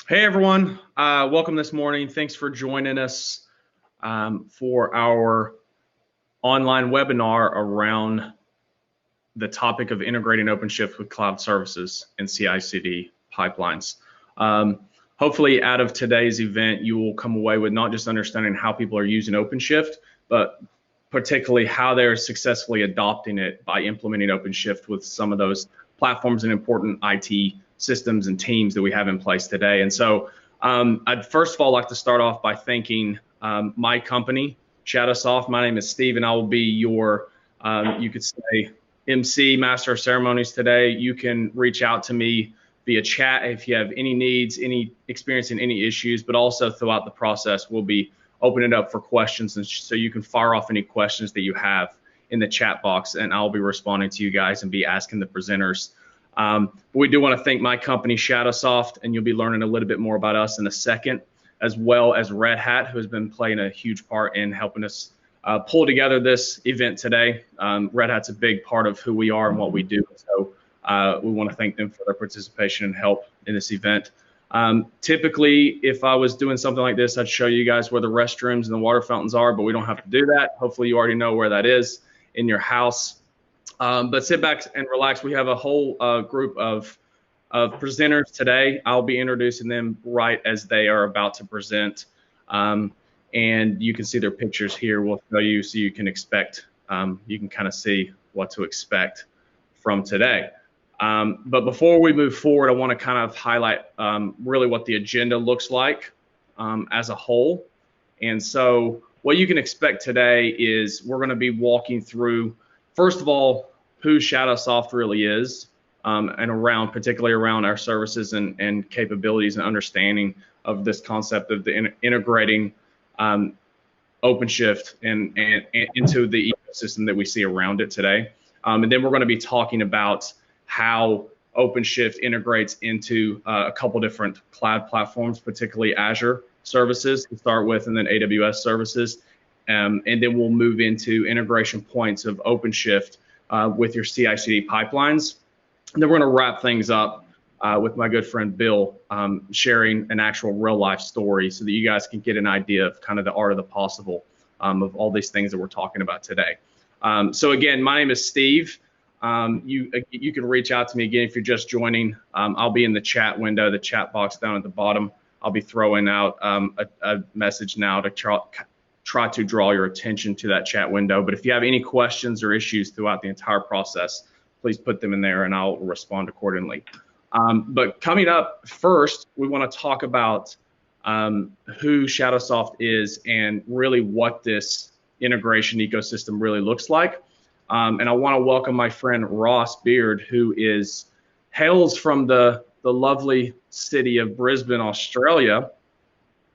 Hey everyone, welcome this morning. Thanks for joining us for our online webinar around the topic of integrating OpenShift with cloud services and CI/CD pipelines. Hopefully out of today's event, you will come away with not just understanding how people are using OpenShift, but particularly how they're successfully adopting it by implementing OpenShift with some of those platforms and important IT systems and teams that we have in place today. And so I'd first of all like to start off by thanking my company, Shadowsoft. My name is Steve, and I will be your, you could say, MC, Master of Ceremonies today. You can reach out to me via chat if you have any needs, any experience in any issues, but also throughout the process, we'll be opening it up for questions, and so you can fire off any questions that you have in the chat box, and I'll be responding to you guys and be asking the presenters. We do want to thank my company, Shadowsoft, and you'll be learning a little bit more about us in a second, as well as Red Hat, who has been playing a huge part in helping us pull together this event today. Red Hat's a big part of who we are and what we do, so we want to thank them for their participation and help in this event. Typically, if I was doing something like this, I'd show you guys where the restrooms and the water fountains are, but we don't have to do that. Hopefully you already know where that is in your house. But sit back and relax. We have a whole group of presenters today. I'll be introducing them right as they are about to present. And you can see their pictures here. We'll show you so you can expect, you can kind of see what to expect from today. But before we move forward, I want to kind of highlight really what the agenda looks like as a whole. And so what you can expect today is we're going to be walking through, first of all, who Shadowsoft really is, and particularly around our services and capabilities and understanding of this concept of the integrating OpenShift and into the ecosystem that we see around it today. And then we're going to be talking about how OpenShift integrates into a couple different cloud platforms, particularly Azure services to start with, and then AWS services. And then we'll move into integration points of OpenShift with your CI/CD pipelines. And then we're going to wrap things up with my good friend Bill sharing an actual real life story so that you guys can get an idea of kind of the art of the possible of all these things that we're talking about today. So again, my name is Steve. You can reach out to me again if you're just joining. I'll be in the chat window, the chat box down at the bottom. I'll be throwing out a message now to try to draw your attention to that chat window. But if you have any questions or issues throughout the entire process, please put them in there and I'll respond accordingly. But coming up first, we want to talk about who Shadowsoft is and really what this integration ecosystem really looks like. And I want to welcome my friend Ross Beard, who hails from the lovely city of Brisbane, Australia.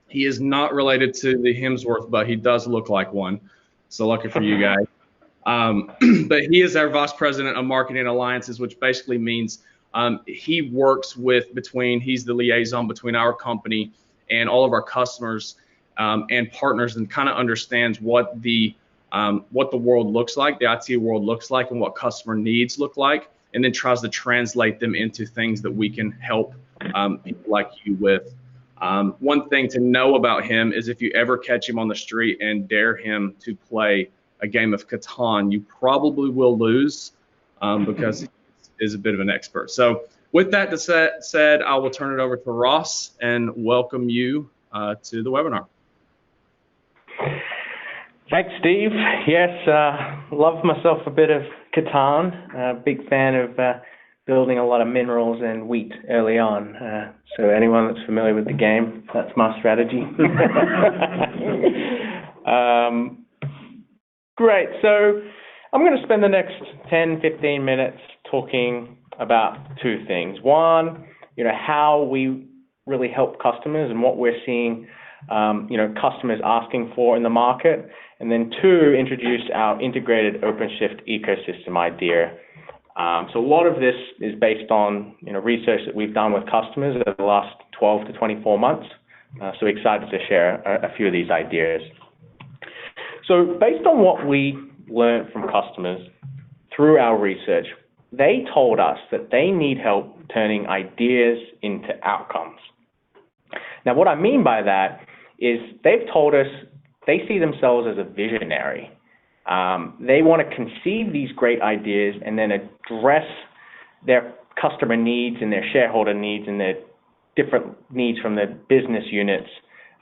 He is not related to the Hemsworth, but he does look like one. So lucky for you guys. But he is our Vice President of Marketing Alliances, which basically means he works he's the liaison between our company and all of our customers and partners, and kind of understands what the world looks like, the IT world looks like, and what customer needs look like, and then tries to translate them into things that we can help people like you with. One thing to know about him is if you ever catch him on the street and dare him to play a game of Catan, you probably will lose because he is a bit of an expert. So with that said, I will turn it over to Ross and welcome you to the webinar. Thanks, Steve. Yes, love myself a bit of Catan. Big fan of building a lot of minerals and wheat early on. So anyone that's familiar with the game, that's my strategy. Great. So I'm going to spend the next 10, 15 minutes talking about two things. One, how we really help customers and what we're seeing, customers asking for in the market. And then two, introduce our integrated OpenShift ecosystem idea. So a lot of this is based on research that we've done with customers over the last 12 to 24 months. So excited to share a few of these ideas. So based on what we learned from customers through our research, they told us that they need help turning ideas into outcomes. Now, what I mean by that is they've told us they see themselves as a visionary. They want to conceive these great ideas and then address their customer needs and their shareholder needs and their different needs from their business units,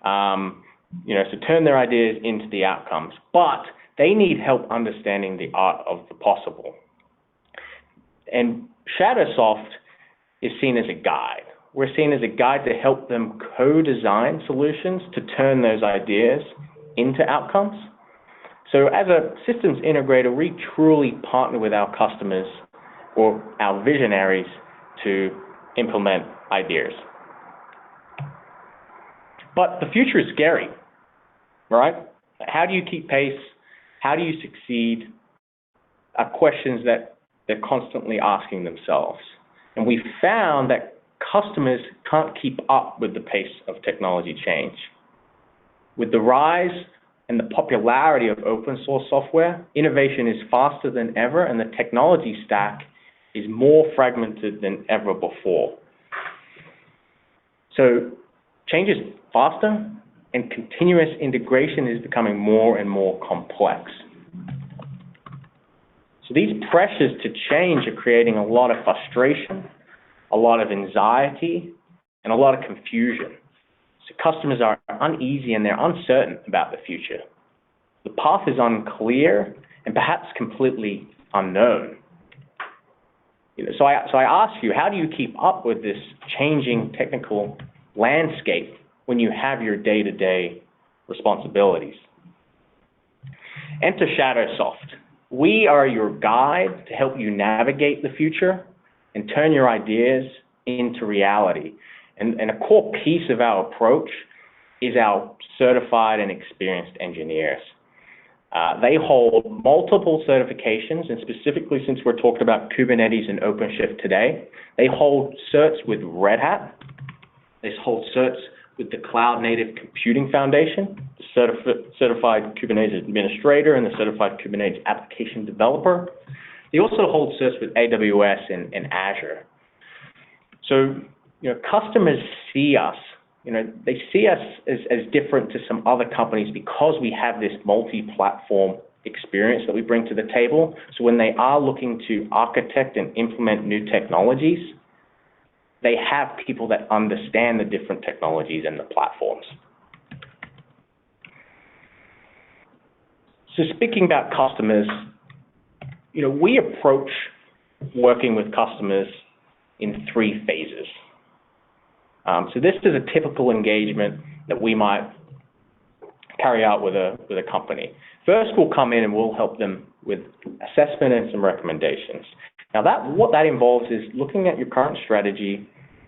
to turn their ideas into the outcomes. But they need help understanding the art of the possible. And Shadowsoft is seen as a guide. We're seen as a guide to help them co-design solutions to turn those ideas into outcomes. So as a systems integrator, we truly partner with our customers or our visionaries to implement ideas. But the future is scary, right? How do you keep pace? How do you succeed? Are questions that they're constantly asking themselves. And we found that customers can't keep up with the pace of technology change. With the rise and the popularity of open source software, innovation is faster than ever, and the technology stack is more fragmented than ever before. So change is faster, and continuous integration is becoming more and more complex. So these pressures to change are creating a lot of frustration, a lot of anxiety, and a lot of confusion. So customers are uneasy and they're uncertain about the future. The path is unclear and perhaps completely unknown. So I ask you, how do you keep up with this changing technical landscape when you have your day-to-day responsibilities? Enter Shadowsoft. We are your guide to help you navigate the future and turn your ideas into reality. And a core piece of our approach is our certified and experienced engineers. They hold multiple certifications, and specifically since we're talking about Kubernetes and OpenShift today, they hold certs with Red Hat. They hold certs with the Cloud Native Computing Foundation, the Certified Kubernetes Administrator, and the Certified Kubernetes Application Developer. They also hold certs with AWS and Azure. So, customers see us, they see us as different to some other companies because we have this multi-platform experience that we bring to the table. So when they are looking to architect and implement new technologies, they have people that understand the different technologies and the platforms. So speaking about customers, we approach working with customers in 3 phases. So this is a typical engagement that we might carry out with a company. First, we'll come in and we'll help them with assessment and some recommendations. Now, what that involves is looking at your current strategy,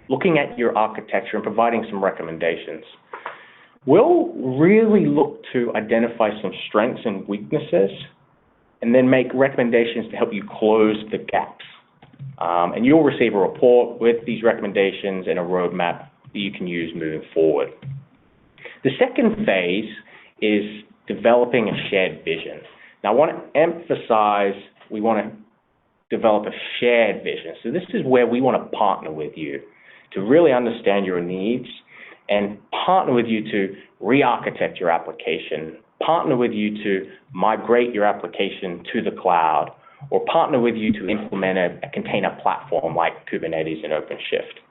looking at your architecture, and providing some recommendations. We'll really look to identify some strengths and weaknesses, and then make recommendations to help you close the gaps. And you'll receive a report with these recommendations and a roadmap that you can use moving forward. The second phase is developing a shared vision. Now, I want to emphasize we want to develop a shared vision. So this is where we want to partner with you to really understand your needs and partner with you to re-architect your application, partner with you to migrate your application to the cloud, or partner with you to implement a container platform like Kubernetes and OpenShift.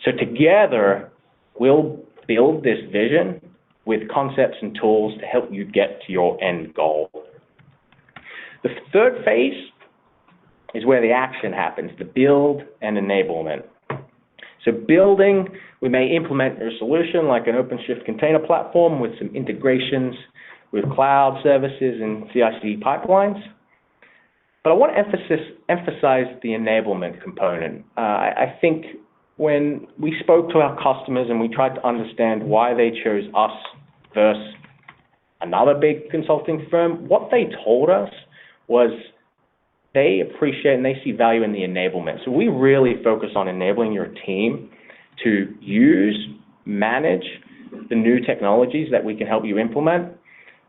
So together, we'll build this vision with concepts and tools to help you get to your end goal. The third phase is where the action happens, the build and enablement. So building, we may implement a solution like an OpenShift container platform with some integrations with cloud services and CI/CD pipelines. But I want to emphasize the enablement component. I think when we spoke to our customers and we tried to understand why they chose us versus another big consulting firm, what they told us was they appreciate and they see value in the enablement. So we really focus on enabling your team to use, manage the new technologies that we can help you implement,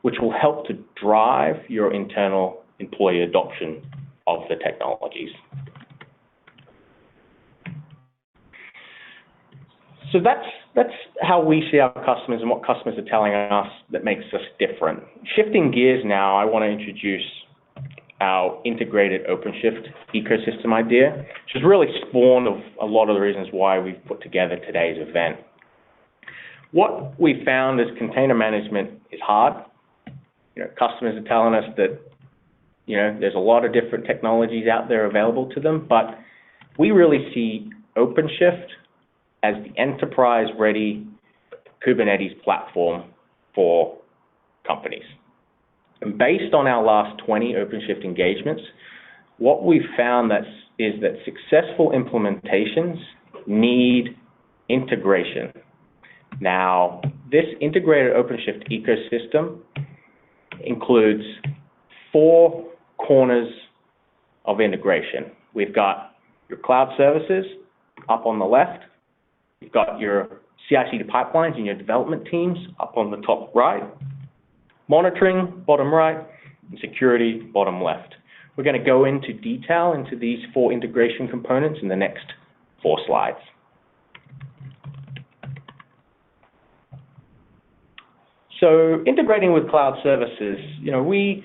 which will help to drive your internal employee adoption of the technologies. So that's how we see our customers and what customers are telling us that makes us different. Shifting gears now, I want to introduce our integrated OpenShift ecosystem idea, which is really spawned of a lot of the reasons why we've put together today's event. What we found is container management is hard. Customers are telling us that there's a lot of different technologies out there available to them, but we really see OpenShift as the enterprise-ready Kubernetes platform for companies. And based on our last 20 OpenShift engagements, what we've found is that successful implementations need integration. Now, this integrated OpenShift ecosystem includes 4 corners of integration. We've got your cloud services up on the left. You've got your CI/CD pipelines and your development teams up on the top right. Monitoring, bottom right, and security, bottom left. We're going to go into detail into these 4 integration components in the next 4 slides. So integrating with cloud services, we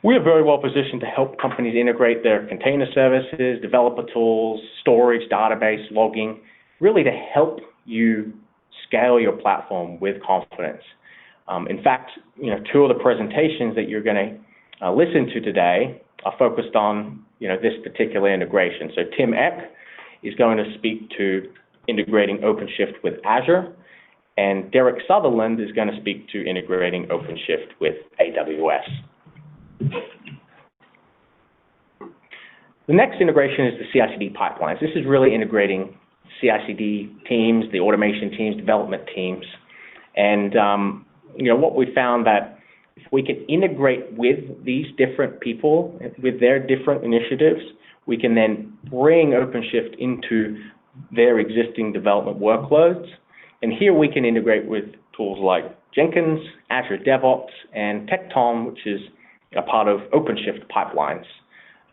are very well positioned to help companies integrate their container services, developer tools, storage, database, logging, really to help you scale your platform with confidence. In fact, 2 of the presentations that you're going to listen to today are focused on, this particular integration. So Tim Eck is going to speak to integrating OpenShift with Azure, and Derek Sutherland is going to speak to integrating OpenShift with AWS. The next integration is the CI/CD pipelines. This is really integrating CI/CD teams, the automation teams, development teams, and what we found that if we can integrate with these different people, with their different initiatives, we can then bring OpenShift into their existing development workloads. And here we can integrate with tools like Jenkins, Azure DevOps, and Tecton, which is a part of OpenShift pipelines.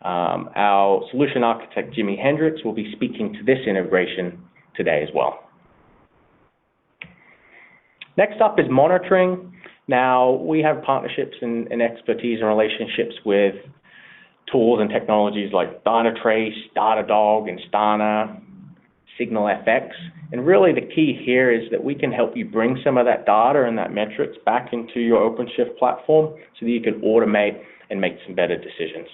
Our solution architect, Jimmy Hendricks, will be speaking to this integration today as well. Next up is monitoring. Now, we have partnerships and expertise and relationships with tools and technologies like Dynatrace, Datadog, Instana, SignalFX. And really the key here is that we can help you bring some of that data and that metrics back into your OpenShift platform so that you can automate and make some better decisions.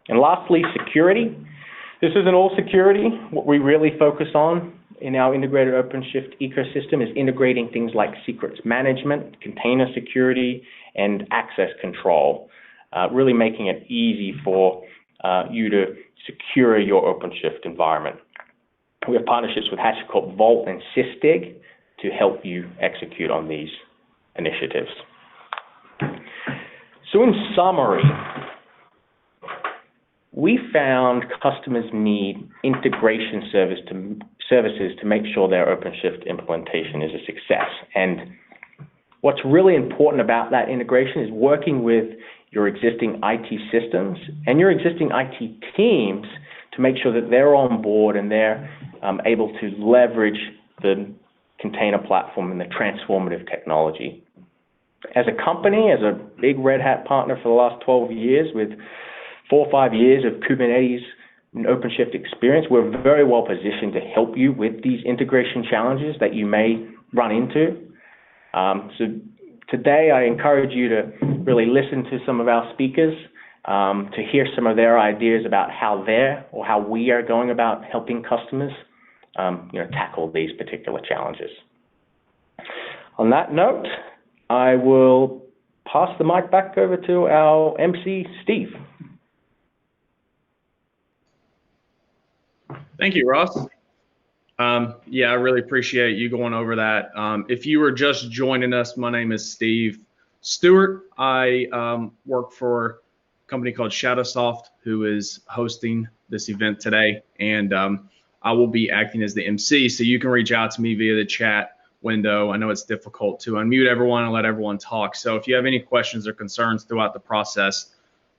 And lastly, security. This isn't all security. What we really focus on in our integrated OpenShift ecosystem is integrating things like secrets management, container security, and access control, really making it easy for you to secure your OpenShift environment. We have partnerships with HashiCorp Vault and Sysdig to help you execute on these initiatives. So in summary, we found customers need integration services to make sure their OpenShift implementation is a success. And what's really important about that integration is working with your existing IT systems and your existing IT teams to make sure that they're on board and they're able to leverage the container platform and the transformative technology. As a company, as a big Red Hat partner for the last 12 years with 4 or 5 years of Kubernetes and OpenShift experience, we're very well positioned to help you with these integration challenges that you may run into. So today, I encourage you to really listen to some of our speakers, to hear some of their ideas about how we are going about helping customers, tackle these particular challenges. On that note, I will pass the mic back over to our MC, Steve. Thank you, Ross. Yeah, I really appreciate you going over that. If you were just joining us, my name is Steve Stewart. I work for a company called Shadowsoft, who is hosting this event today, and I will be acting as the MC, so you can reach out to me via the chat window. I know it's difficult to unmute everyone and let everyone talk, so if you have any questions or concerns throughout the process,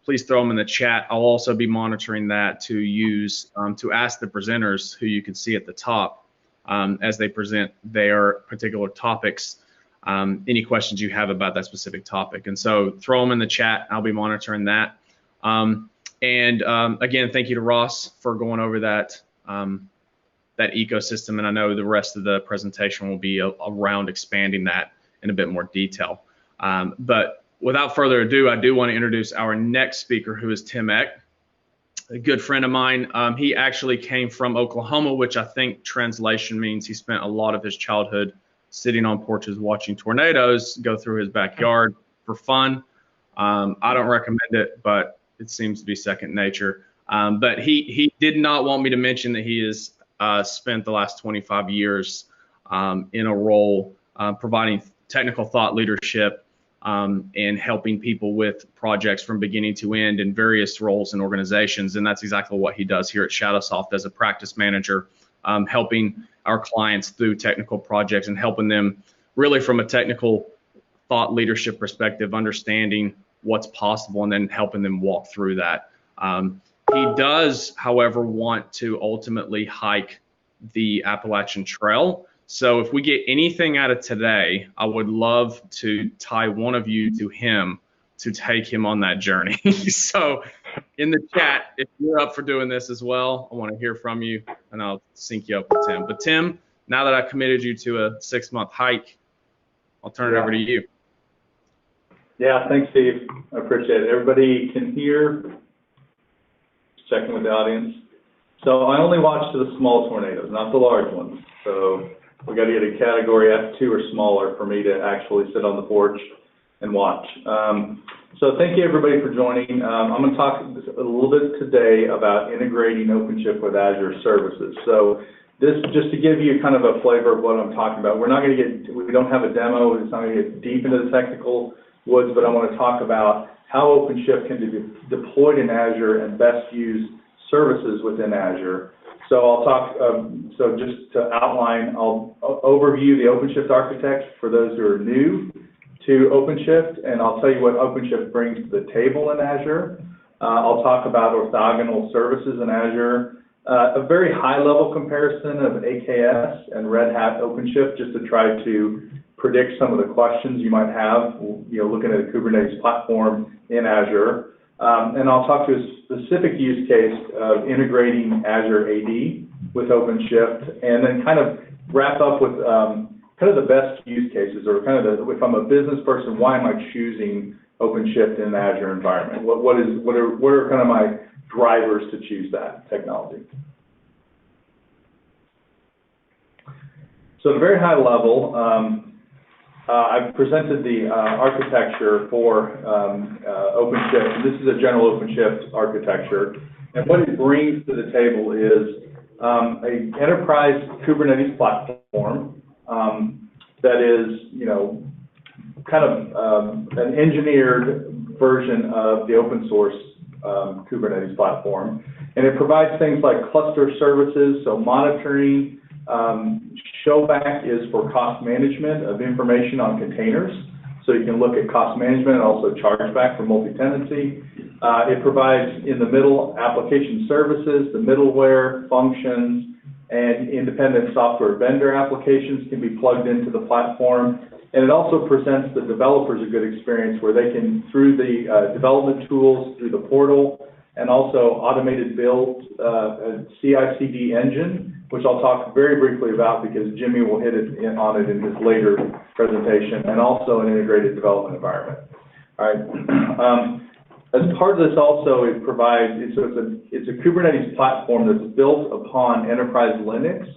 please throw them in the chat. I'll also be monitoring that to use to ask the presenters, who you can see at the top, as they present their particular topics, any questions you have about that specific topic. And so throw them in the chat. I'll be monitoring that. Again, thank you to Ross for going over that that ecosystem, and I know the rest of the presentation will be around expanding that in a bit more detail. But without further ado, I do want to introduce our next speaker, who is Tim Eck, a good friend of mine. He actually came from Oklahoma, which I think translation means he spent a lot of his childhood sitting on porches watching tornadoes go through his backyard for fun. I don't recommend it, but it seems to be second nature. But he did not want me to mention that he has spent the last 25 years in a role providing technical thought leadership and helping people with projects from beginning to end in various roles in organizations. And that's exactly what he does here at Shadowsoft as a practice manager, helping our clients through technical projects and helping them really from a technical thought leadership perspective, understanding what's possible and then helping them walk through that. He does, however, want to ultimately hike the Appalachian Trail. So if we get anything out of today, I would love to tie one of you to him to take him on that journey. So in the chat, if you're up for doing this as well, I want to hear from you, and I'll sync you up with Tim. But Tim, now that I committed you to a 6-month hike, I'll turn it over to you. Yeah, thanks, Steve. I appreciate it. Everybody can hear? Just checking with the audience. So I only watch the small tornadoes, not the large ones. So we got to get a category F2 or smaller for me to actually sit on the porch and watch. So thank you, everybody, for joining. I'm going to talk a little bit today about integrating OpenShift with Azure services. So this, just to give you kind of a flavor of what I'm talking about, we don't have a demo. It's not going to get deep into the technical woods, but I want to talk about how OpenShift can be deployed in Azure and best use services within Azure. So I'll talk, so just to outline, I'll overview the OpenShift architecture for those who are new to OpenShift, and I'll tell you what OpenShift brings to the table in Azure. I'll talk about orthogonal services in Azure, a very high-level comparison of AKS and Red Hat OpenShift, just to try to predict some of the questions you might have, looking at a Kubernetes platform in Azure. And I'll talk to a specific use case of integrating Azure AD with OpenShift, and then kind of wrap up with kind of the best use cases, or kind of if I'm a business person, why am I choosing OpenShift in an Azure environment? What are kind of my drivers to choose that technology? So at a very high level, I've presented the architecture for OpenShift. This is a general OpenShift architecture. And what it brings to the table is an enterprise Kubernetes platform that is, kind of an engineered version of the open source Kubernetes platform. And it provides things like cluster services, so monitoring. Showback is for cost management of information on containers. So you can look at cost management and also chargeback for multi-tenancy. It provides in the middle application services, the middleware functions, and independent software vendor applications can be plugged into the platform. And it also presents the developers a good experience where they can, through the development tools, through the portal, and also automated build, CI/CD engine, which I'll talk very briefly about because Jimmy will hit on it in his later presentation, and also an integrated development environment. All right. As part of this also, it provides, it's a Kubernetes platform that's built upon Enterprise Linux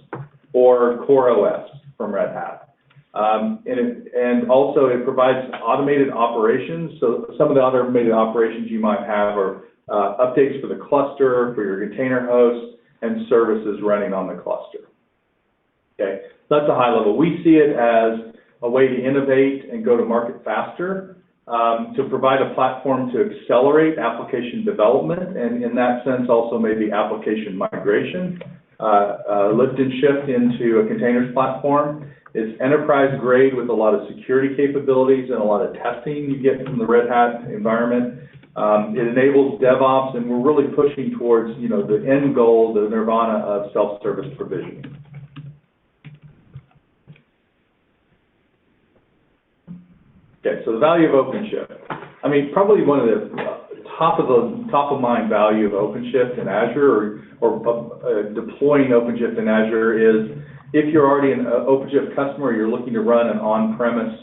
or Core OS from Red Hat. And also it provides automated operations. So some of the automated operations you might have are updates for the cluster, for your container hosts, and services running on the cluster. Okay, so that's a high level. We see it as a way to innovate and go to market faster, to provide a platform to accelerate application development, and in that sense also maybe application migration, lift and shift into a containers platform. It's enterprise grade with a lot of security capabilities and a lot of testing you get from the Red Hat environment. It enables DevOps, and we're really pushing towards, the end goal, the nirvana of self-service provisioning. Okay, so the value of OpenShift. I mean, probably one of the top of mind value of OpenShift in Azure or deploying OpenShift in Azure is if you're already an OpenShift customer, you're looking to run an on-premise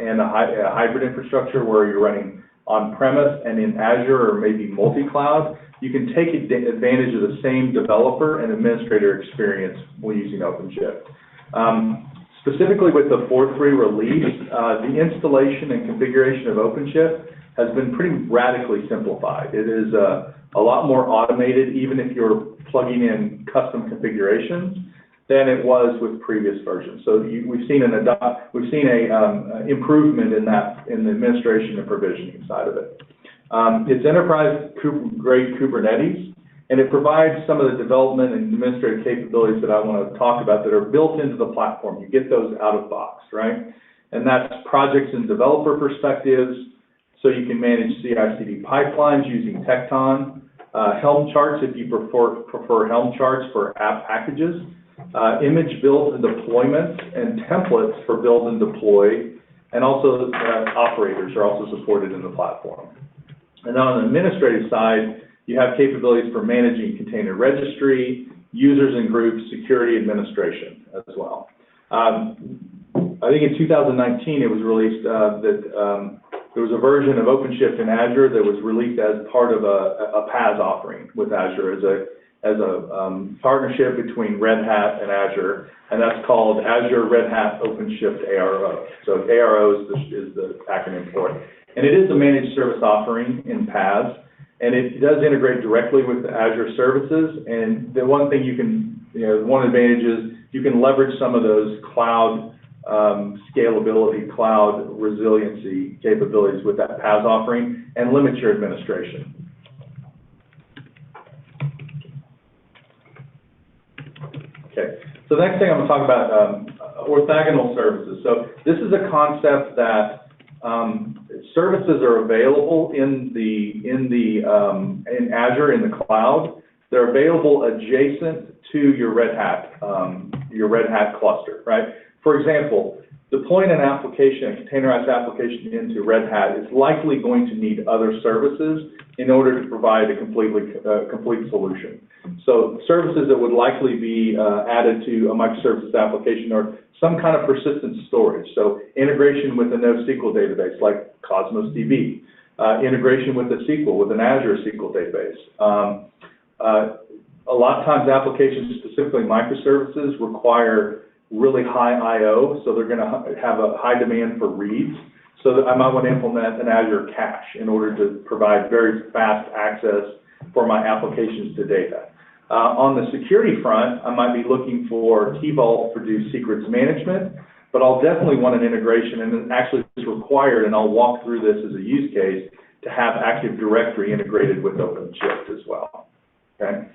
and a hybrid infrastructure where you're running on-premise and in Azure or maybe multi-cloud, you can take advantage of the same developer and administrator experience when using OpenShift. Specifically with the 4.3 release, the installation and configuration of OpenShift has been pretty radically simplified. It is a lot more automated, even if you're plugging in custom configurations, than it was with previous versions. So we've seen an improvement in the administration and provisioning side of it. It's enterprise-grade Kubernetes, and it provides some of the development and administrative capabilities that I want to talk about that are built into the platform. You get those out of box, right? And that's projects and developer perspectives, so you can manage CI/CD pipelines using Tecton, Helm charts if you prefer Helm charts for app packages, image builds and deployments, and templates for build and deploy, and also operators are also supported in the platform. And then on the administrative side, you have capabilities for managing container registry, users and groups, security administration as well. I think in 2019 it was released that there was a version of OpenShift in Azure that was released as part of a PaaS offering with Azure as a partnership between Red Hat and Azure, and that's called Azure Red Hat OpenShift ARO. So ARO is the acronym for it. And it is a managed service offering in PaaS, and it does integrate directly with the Azure services. And the one thing one advantage is you can leverage some of those cloud scalability, cloud resiliency capabilities with that PaaS offering and limit your administration. Okay, so the next thing I'm going to talk about orthogonal services. So this is a concept that services are available in Azure in the cloud. They're available adjacent to your Red Hat cluster, right? For example, deploying an application, a containerized application into Red Hat is likely going to need other services in order to provide a complete solution. So services that would likely be added to a microservices application are some kind of persistent storage. So integration with a NoSQL database like Cosmos DB, integration with a SQL, with an Azure SQL database. A lot of times applications, specifically microservices, require really high I/O, so they're going to have a high demand for reads. So that I might want to implement an Azure cache in order to provide very fast access for my applications to data. On the security front, I might be looking for Key Vault for do secrets management, but I'll definitely want an integration, and actually it's required, and I'll walk through this as a use case, to have Active Directory integrated with OpenShift as well. Okay.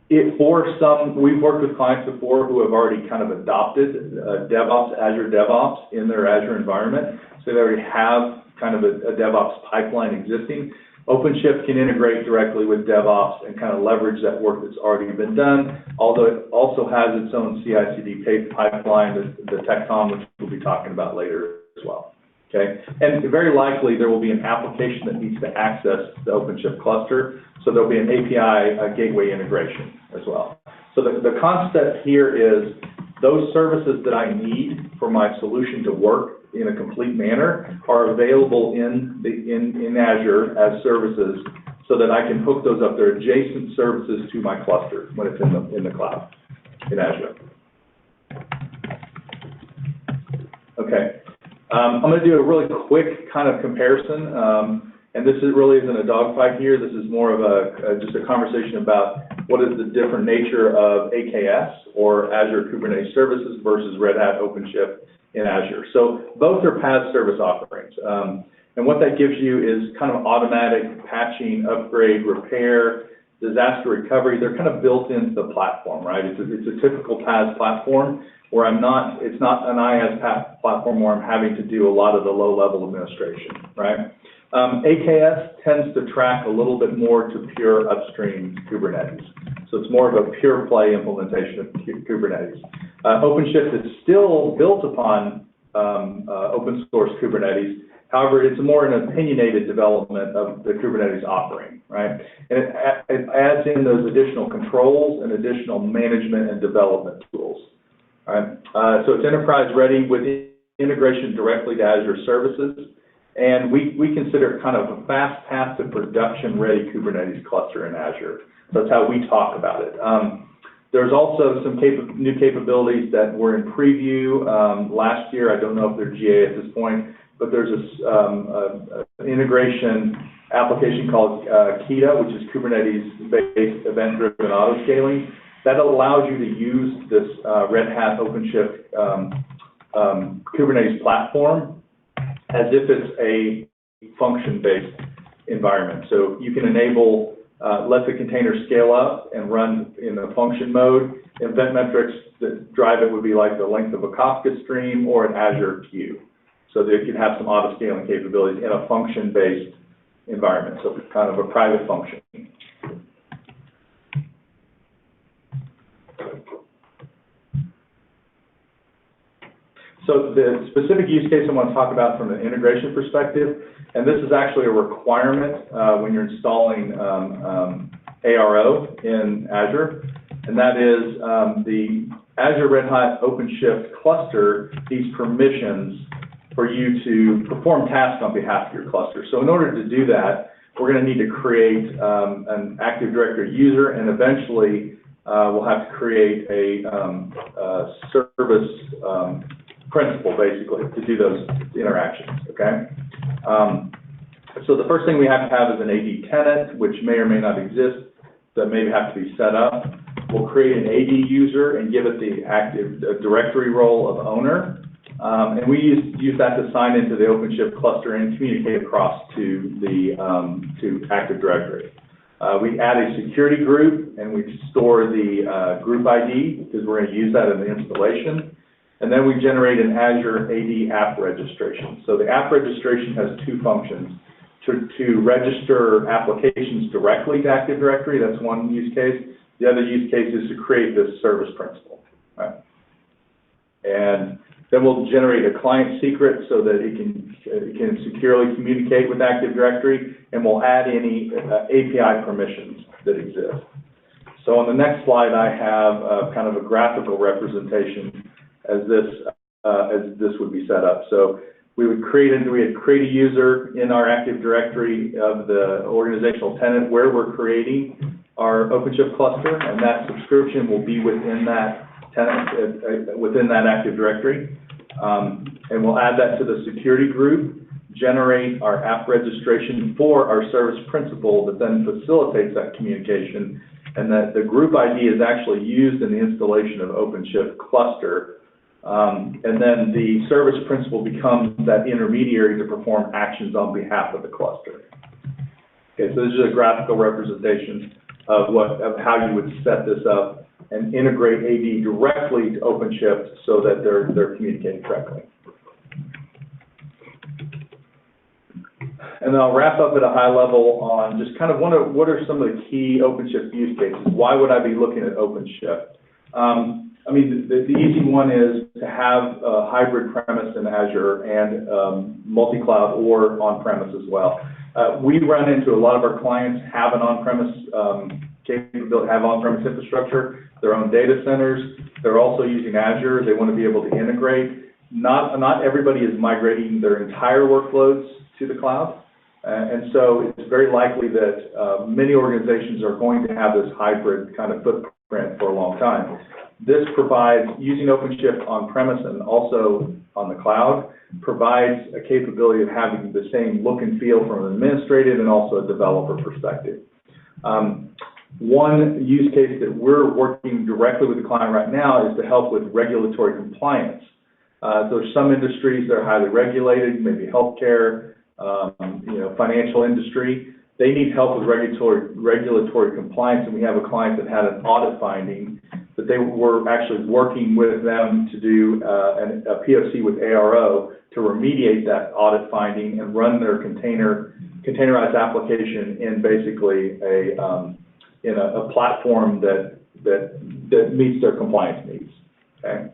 We've worked with clients before who have already kind of adopted Azure DevOps in their Azure environment, so they already have kind of a DevOps pipeline existing. OpenShift can integrate directly with DevOps and kind of leverage that work that's already been done, although it also has its own CI/CD pipeline, the Tecton, which we'll be talking about later as well. Okay, and very likely there will be an application that needs to access the OpenShift cluster, so there'll be an API gateway integration as well. So the concept here is those services that I need for my solution to work in a complete manner are available in Azure as services, so that I can hook those up. They're adjacent services to my cluster when it's in the cloud in Azure. Okay. I'm going to do a really quick kind of comparison, and this really isn't a dogfight here. This is more of just a conversation about what is the different nature of AKS, or Azure Kubernetes Services, versus Red Hat OpenShift in Azure. So both are PaaS service offerings, and what that gives you is kind of automatic patching, upgrade, repair, disaster recovery. They're kind of built into the platform, right? It's a typical PaaS platform where it's not an IaaS platform where I'm having to do a lot of the low-level administration, right? AKS tends to track a little bit more to pure upstream Kubernetes. So it's more of a pure play implementation of Kubernetes. OpenShift is still built upon open source Kubernetes. However, it's more an opinionated development of the Kubernetes offering, right? And it adds in those additional controls and additional management and development tools, right? So it's enterprise ready with integration directly to Azure services. And we consider it kind of a fast path to production-ready Kubernetes cluster in Azure. So that's how we talk about it. There's also some new capabilities that were in preview last year. I don't know if they're GA at this point, but there's an integration application called Kita, which is Kubernetes-based event-driven autoscaling. That allows you to use this Red Hat OpenShift Kubernetes platform as if it's a function-based environment. So you can enable, let the container scale up and run in a function mode. Event metrics that drive it would be like the length of a Kafka stream or an Azure queue. So that you can have some auto-scaling capabilities in a function-based environment, so it's kind of a private function. So the specific use case I want to talk about from an integration perspective, and this is actually a requirement when you're installing ARO in Azure, and that is the Azure Red Hat OpenShift cluster needs permissions for you to perform tasks on behalf of your cluster. So in order to do that, we're going to need to create an Active Directory user, and eventually we'll have to create a service principal, basically, to do those interactions, okay? So the first thing we have to have is an AD tenant, which may or may not exist, that may have to be set up. We'll create an AD user and give it the Active Directory role of owner. And we use that to sign into the OpenShift cluster and communicate across to the to Active Directory. We add a security group and we store the group ID because we're going to use that in the installation. And then we generate an Azure AD app registration. So the app registration has two functions. To register applications directly to Active Directory, that's one use case. The other use case is to create this service principal, right? And then we'll generate a client secret so that it can securely communicate with Active Directory, and we'll add any API permissions that exist. So on the next slide, I have kind of a graphical representation as this would be set up. So we'd create a user in our Active Directory of the organizational tenant where we're creating our OpenShift cluster, and that subscription will be within that tenant, within that Active Directory. And we'll add that to the security group, generate our app registration for our service principal that then facilitates that communication, and that the group ID is actually used in the installation of OpenShift cluster. And then the service principal becomes that intermediary to perform actions on behalf of the cluster. Okay, so this is a graphical representation of how you would set this up and integrate AD directly to OpenShift so that they're communicating correctly. And then I'll wrap up at a high level on just kind of what are some of the key OpenShift use cases. Why would I be looking at OpenShift? I mean, the easy one is to have a hybrid premise in Azure and multi-cloud or on-premise as well. We run into a lot of our clients have an on-premise capability, have on-premise infrastructure, their own data centers. They're also using Azure. They want to be able to integrate. Not everybody is migrating their entire workloads to the cloud. And so it's very likely that many organizations are going to have this hybrid kind of footprint for a long time. This provides, using OpenShift on-premise and also on the cloud, provides a capability of having the same look and feel from an administrative and also a developer perspective. One use case that we're working directly with the client right now is to help with regulatory compliance. There's some industries that are highly regulated, maybe healthcare, financial industry. They need help with regulatory compliance, and we have a client that had an audit finding that they were actually working with them to do a POC with ARO to remediate that audit finding and run their container containerized application in basically a platform that meets their compliance needs. Okay,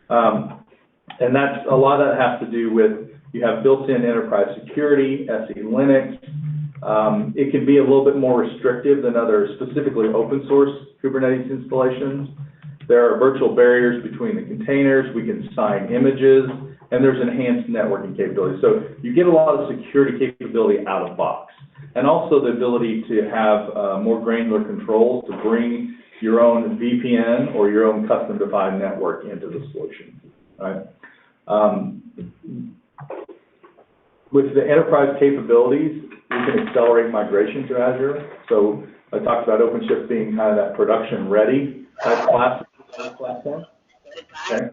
and that's a lot of that has to do with you have built-in enterprise security, SE Linux. It can be a little bit more restrictive than other specifically open source Kubernetes installations. There are virtual barriers between the containers. We can sign images, and there's enhanced networking capability. So you get a lot of security capability out of box, and also the ability to have more granular controls to bring your own VPN or your own custom-defined network into the solution. Right? With the enterprise capabilities, we can accelerate migration to Azure. So I talked about OpenShift being kind of that production-ready type platform. Okay.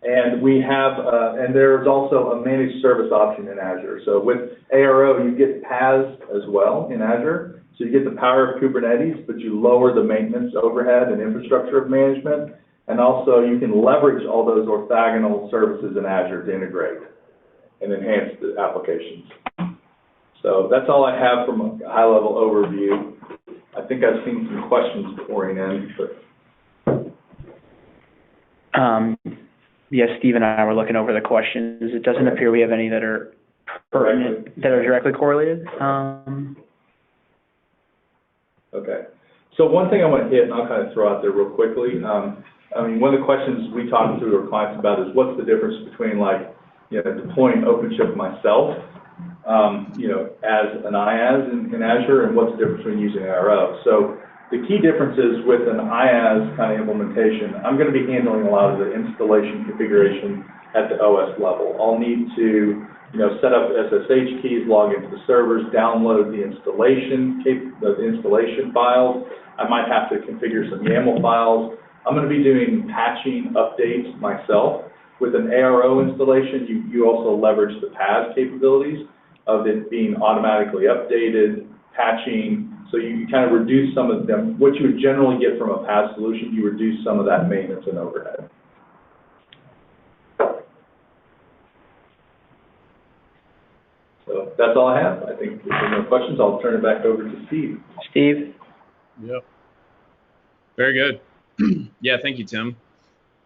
And we have, and there's also a managed service option in Azure. So with ARO, you get PaaS as well in Azure. So you get the power of Kubernetes, but you lower the maintenance overhead and infrastructure of management. And also you can leverage all those orthogonal services in Azure to integrate and enhance the applications. So that's all I have from a high-level overview. I think I've seen some questions beforehand, but. Yes, Steve and I were looking over the questions. It doesn't appear we have any that are pertinent, that are directly correlated. Okay. So one thing I want to hit, and I'll kind of throw out there real quickly. I mean, one of the questions we talk to our clients about is what's the difference between deploying OpenShift myself, as an IaaS in Azure, and what's the difference between using ARO. So the key difference is with an IaaS kind of implementation, I'm going to be handling a lot of the installation configuration at the OS level. I'll need to, set up SSH keys, log into the servers, download the installation files. I might have to configure some YAML files. I'm going to be doing patching updates myself. With an ARO installation, you also leverage the PaaS capabilities of it being automatically updated, patching, so you kind of reduce some of them. What you would generally get from a PaaS solution, you reduce some of that maintenance and overhead. So that's all I have. I think if there are no questions, I'll turn it back over to Steve. Steve? Yep. Very good. Yeah, thank you, Tim.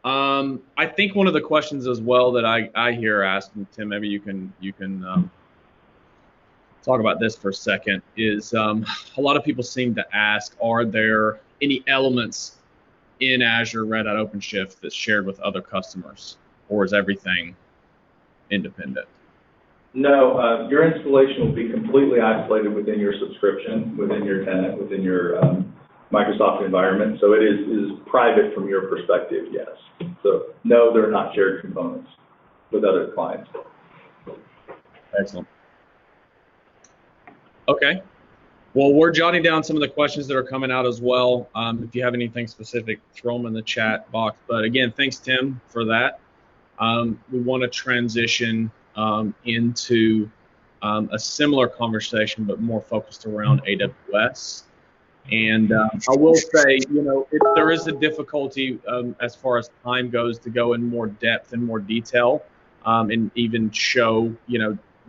I think one of the questions as well that I hear asked, and Tim, maybe you can talk about this for a second, is a lot of people seem to ask, are there any elements in Azure Red Hat OpenShift that's shared with other customers, or is everything independent? No, your installation will be completely isolated within your subscription, within your tenant, within your Microsoft environment. So it is private from your perspective, yes. So no, they're not shared components with other clients. Excellent. Okay. Well, we're jotting down some of the questions that are coming out as well. If you have anything specific, throw them in the chat box. But again, thanks, Tim, for that. We want to transition into a similar conversation, but more focused around AWS. And I will say, there is a difficulty as far as time goes to go in more depth and more detail, and even show,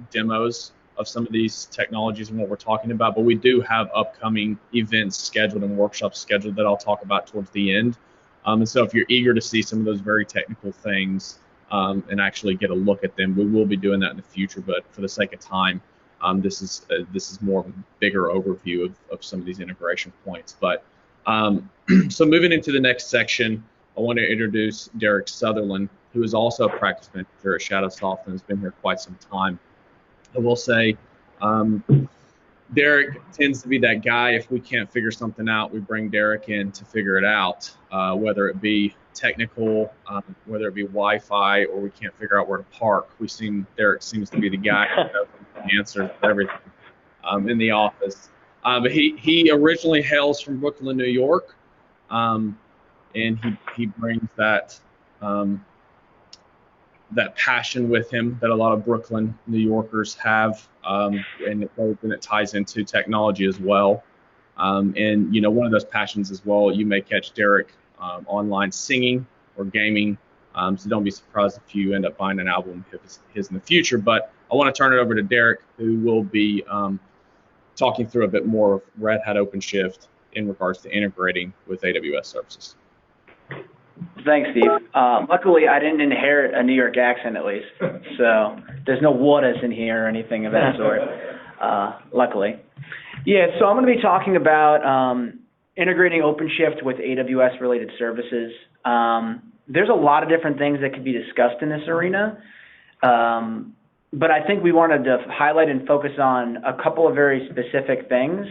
demos of some of these technologies and what we're talking about. But we do have upcoming events scheduled and workshops scheduled that I'll talk about towards the end. And so if you're eager to see some of those very technical things and actually get a look at them, we will be doing that in the future. But for the sake of time, this is more of a bigger overview of some of these integration points. But so moving into the next section, I want to introduce Derek Sutherland, who is also a practice manager at Shadowsoft and has been here quite some time. I will say, Derek tends to be that guy. If we can't figure something out, we bring Derek in to figure it out, whether it be technical, whether it be Wi-Fi, or we can't figure out where to park. Derek seems to be the guy who knows the answers to everything in the office. But he originally hails from Brooklyn, New York, and he brings that passion with him that a lot of Brooklyn, New Yorkers have, and it ties into technology as well. And one of those passions as well, you may catch Derek online singing or gaming, so don't be surprised if you end up buying an album of his in the future. But I want to turn it over to Derek, who will be talking through a bit more of Red Hat OpenShift in regards to integrating with AWS services. Thanks, Steve. Luckily, I didn't inherit a New York accent, at least, so there's no waters in here or anything of that sort, luckily. Yeah, so I'm going to be talking about integrating OpenShift with AWS-related services. There's a lot of different things that could be discussed in this arena, but I think we wanted to highlight and focus on a couple of very specific things,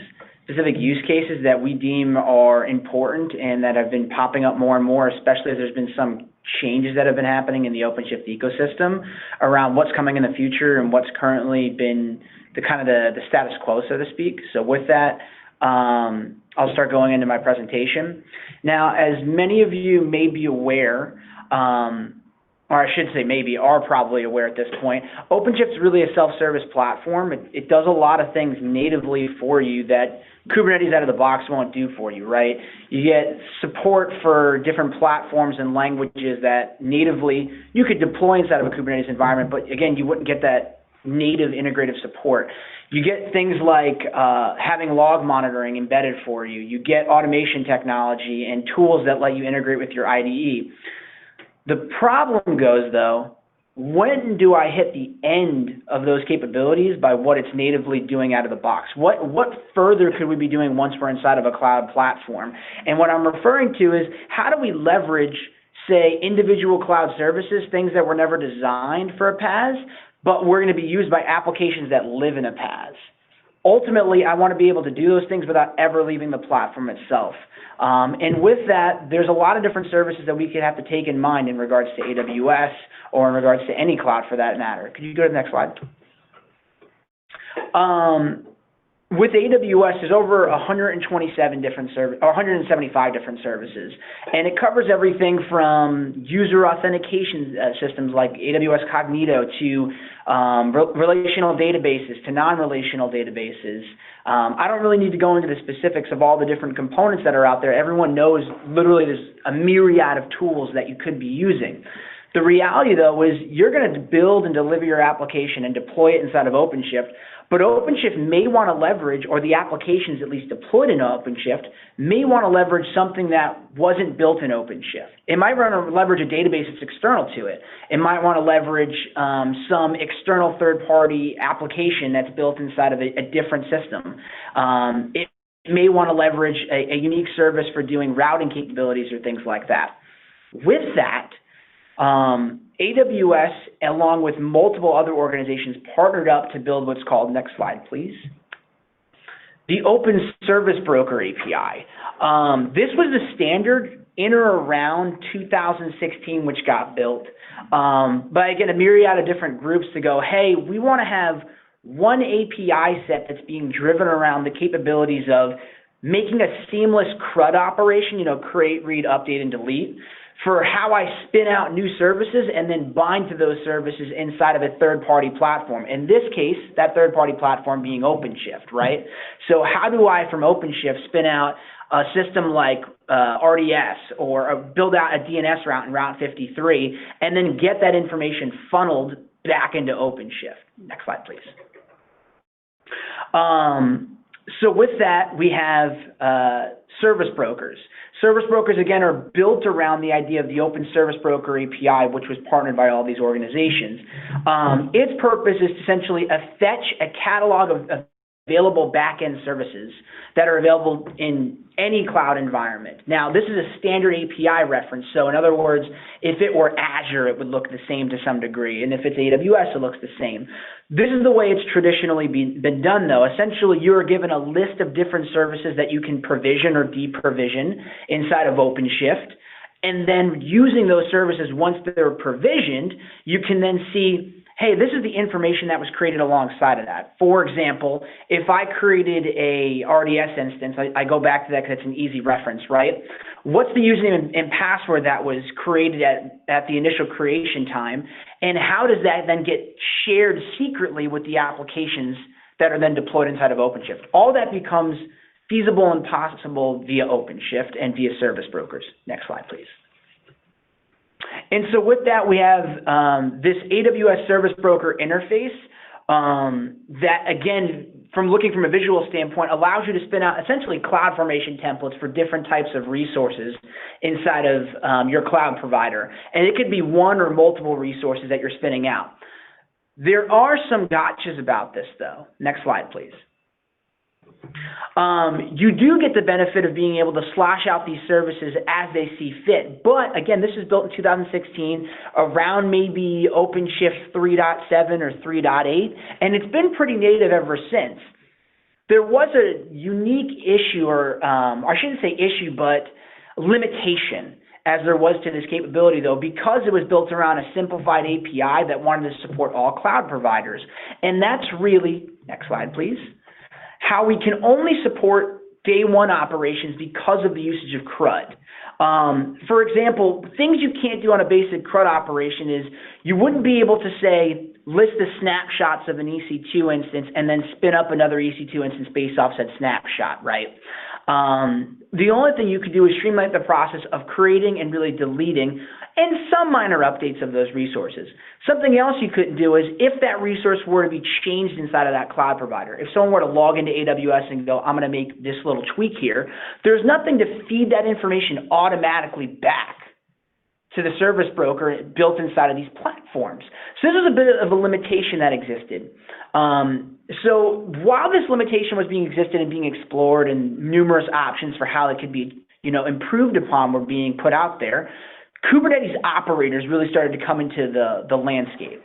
specific use cases that we deem are important and that have been popping up more and more, especially as there's been some changes that have been happening in the OpenShift ecosystem around what's coming in the future and what's currently been the status quo, so to speak. So with that, I'll start going into my presentation. Now, as many of you may be aware, or I should say maybe are probably aware at this point, OpenShift is really a self-service platform. It does a lot of things natively for you that Kubernetes out of the box won't do for you, right? You get support for different platforms and languages that natively you could deploy inside of a Kubernetes environment, but again, you wouldn't get that native integrative support. You get things like having log monitoring embedded for you. You get automation technology and tools that let you integrate with your IDE. The problem goes, though, when do I hit the end of those capabilities by what it's natively doing out of the box? What further could we be doing once we're inside of a cloud platform? And what I'm referring to is how do we leverage, say, individual cloud services, things that were never designed for a PaaS, but we're going to be used by applications that live in a PaaS. Ultimately, I want to be able to do those things without ever leaving the platform itself. And with that, there's a lot of different services that we could have to take in mind in regards to AWS or in regards to any cloud for that matter. Could you go to the next slide? With AWS, there's over 127 different or 175 different services, and it covers everything from user authentication systems like AWS Cognito to relational databases to non-relational databases. I don't really need to go into the specifics of all the different components that are out there. Everyone knows literally there's a myriad of tools that you could be using. The reality, though, is you're going to build and deliver your application and deploy it inside of OpenShift, but OpenShift may want to leverage, or the applications at least deployed in OpenShift, may want to leverage something that wasn't built in OpenShift. It might want to leverage a database that's external to it. It might want to leverage some external third-party application that's built inside of a different system. It may want to leverage a unique service for doing routing capabilities or things like that. With that, AWS, along with multiple other organizations, partnered up to build what's called, next slide please, the Open Service Broker API. This was the standard in or around 2016, which got built. But again, a myriad of different groups to go, hey, we want to have one API set that's being driven around the capabilities of making a seamless CRUD operation, create, read, update, and delete, for how I spin out new services and then bind to those services inside of a third-party platform. In this case, that third-party platform being OpenShift, right? So how do I, from OpenShift, spin out a system like RDS or build out a DNS route in Route 53 and then get that information funneled back into OpenShift? Next slide, please. So with that, we have service brokers. Service brokers, again, are built around the idea of the Open Service Broker API, which was partnered by all these organizations. Its purpose is to essentially fetch a catalog of available back-end services that are available in any cloud environment. Now, this is a standard API reference, so in other words, if it were Azure, it would look the same to some degree, and if it's AWS, it looks the same. This is the way it's traditionally been done, though. Essentially, you're given a list of different services that you can provision or deprovision inside of OpenShift, and then using those services once they're provisioned, you can then see, hey, this is the information that was created alongside of that. For example, if I created a RDS instance, I go back to that because it's an easy reference, right? What's the username and password that was created at the initial creation time, and how does that then get shared secretly with the applications that are then deployed inside of OpenShift? All that becomes feasible and possible via OpenShift and via service brokers. Next slide, please. And so with that, we have this AWS Service Broker interface. that, again, from looking from a visual standpoint, allows you to spin out essentially CloudFormation templates for different types of resources inside of your cloud provider. And it could be one or multiple resources that you're spinning out. There are some gotchas about this, though. Next slide, please. You do get the benefit of being able to slash out these services as they see fit. But again, this is built in 2016 around maybe OpenShift 3.7 or 3.8, and it's been pretty native ever since. There was a unique issue, or I shouldn't say issue, but limitation as there was to this capability, though, because it was built around a simplified API that wanted to support all cloud providers. And that's really, next slide, please, how we can only support day one operations because of the usage of CRUD. For example, things you can't do on a basic CRUD operation is you wouldn't be able to say, list the snapshots of an EC2 instance and then spin up another EC2 instance based off said snapshot, right? The only thing you could do is streamline the process of creating and really deleting and some minor updates of those resources. Something else you couldn't do is if that resource were to be changed inside of that cloud provider, if someone were to log into AWS and go, I'm going to make this little tweak here, there's nothing to feed that information automatically back to the service broker built inside of these platforms. So this was a bit of a limitation that existed. So while this limitation was being existed and being explored and numerous options for how it could be, improved upon were being put out there, Kubernetes operators really started to come into the landscape.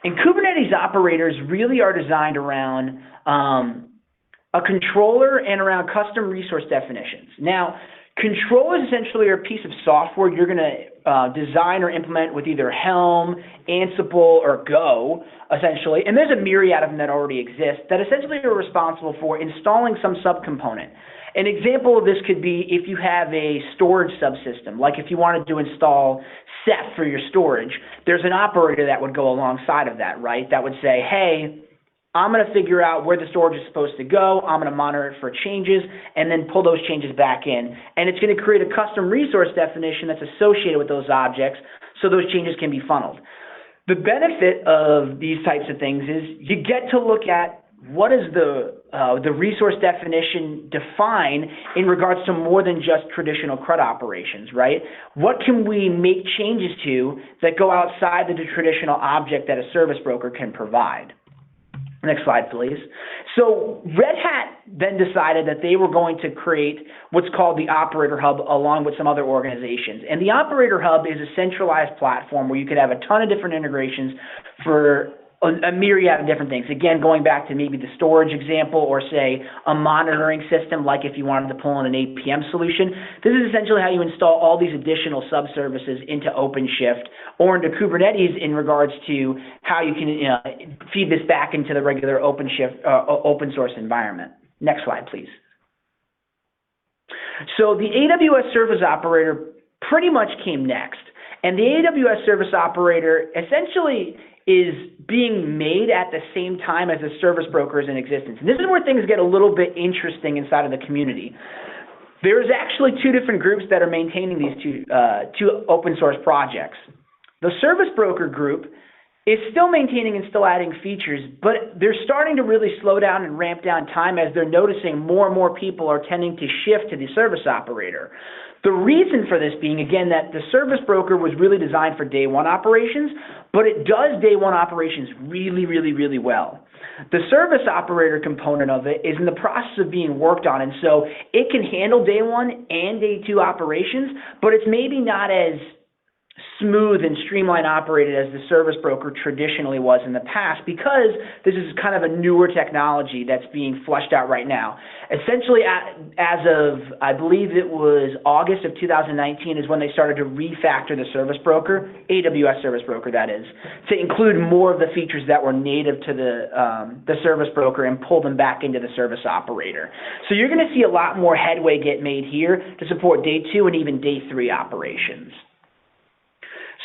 And Kubernetes operators really are designed around a controller and around custom resource definitions. Now, controllers essentially are a piece of software you're going to design or implement with either Helm, Ansible, or Go, essentially. And there's a myriad of them that already exist that essentially are responsible for installing some subcomponent. An example of this could be if you have a storage subsystem, like if you wanted to install Ceph for your storage, there's an operator that would go alongside of that, right? That would say, hey, I'm going to figure out where the storage is supposed to go. I'm going to monitor it for changes and then pull those changes back in. And it's going to create a custom resource definition that's associated with those objects so those changes can be funneled. The benefit of these types of things is you get to look at what is the resource definition define in regards to more than just traditional CRUD operations, right? What can we make changes to that go outside the traditional object that a service broker can provide? Next slide, please. So Red Hat then decided that they were going to create what's called the Operator Hub along with some other organizations. And the Operator Hub is a centralized platform where you could have a ton of different integrations for a myriad of different things. Again, going back to maybe the storage example or say a monitoring system, like if you wanted to pull in an APM solution. This is essentially how you install all these additional subservices into OpenShift or into Kubernetes in regards to how you can feed this back into the regular OpenShift open source environment. Next slide, please. So the AWS Service Operator pretty much came next. And the AWS Service Operator essentially is being made at the same time as the service broker is in existence. And this is where things get a little bit interesting inside of the community. There's actually two different groups that are maintaining these two open source projects. The service broker group is still maintaining and still adding features, but they're starting to really slow down and ramp down time as they're noticing more and more people are tending to shift to the service operator. The reason for this being, again, that the service broker was really designed for day one operations, but it does day one operations really, really, really well. The service operator component of it is in the process of being worked on, and so it can handle day one and day two operations, but it's maybe not as smooth and streamlined operated as the service broker traditionally was in the past because this is kind of a newer technology that's being fleshed out right now. Essentially, as of, I believe it was August of 2019 is when they started to refactor the service broker, AWS service broker that is, to include more of the features that were native to the service broker and pull them back into the service operator. So you're going to see a lot more headway get made here to support day two and even day three operations.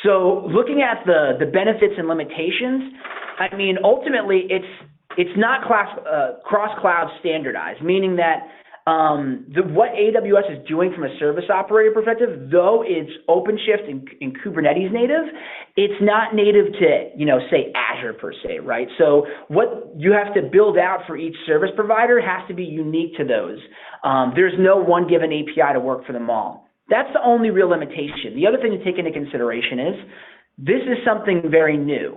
So looking at the benefits and limitations, I mean, ultimately it's not cross-cloud standardized, meaning that what AWS is doing from a service operator perspective, though it's OpenShift and Kubernetes native, it's not native to, say Azure per se, right? So what you have to build out for each service provider has to be unique to those. There's no one given API to work for them all. That's the only real limitation. The other thing to take into consideration is this is something very new.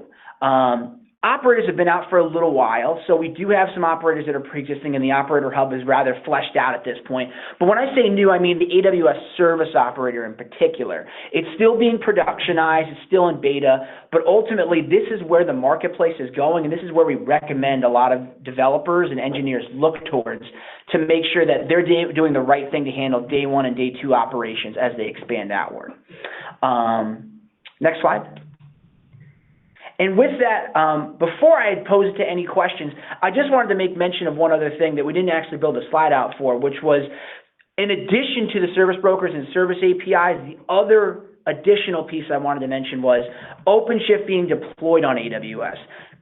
Operators have been out for a little while, so we do have some operators that are pre-existing, and the operator hub is rather fleshed out at this point. But when I say new, I mean the AWS service operator in particular. It's still being productionized, it's still in beta, but ultimately this is where the marketplace is going, and this is where we recommend a lot of developers and engineers look towards to make sure that they're doing the right thing to handle day one and day two operations as they expand outward. Next slide. And with that, before I pose it to any questions, I just wanted to make mention of one other thing that we didn't actually build a slide out for, which was in addition to the service brokers and service APIs, the other additional piece I wanted to mention was OpenShift being deployed on AWS.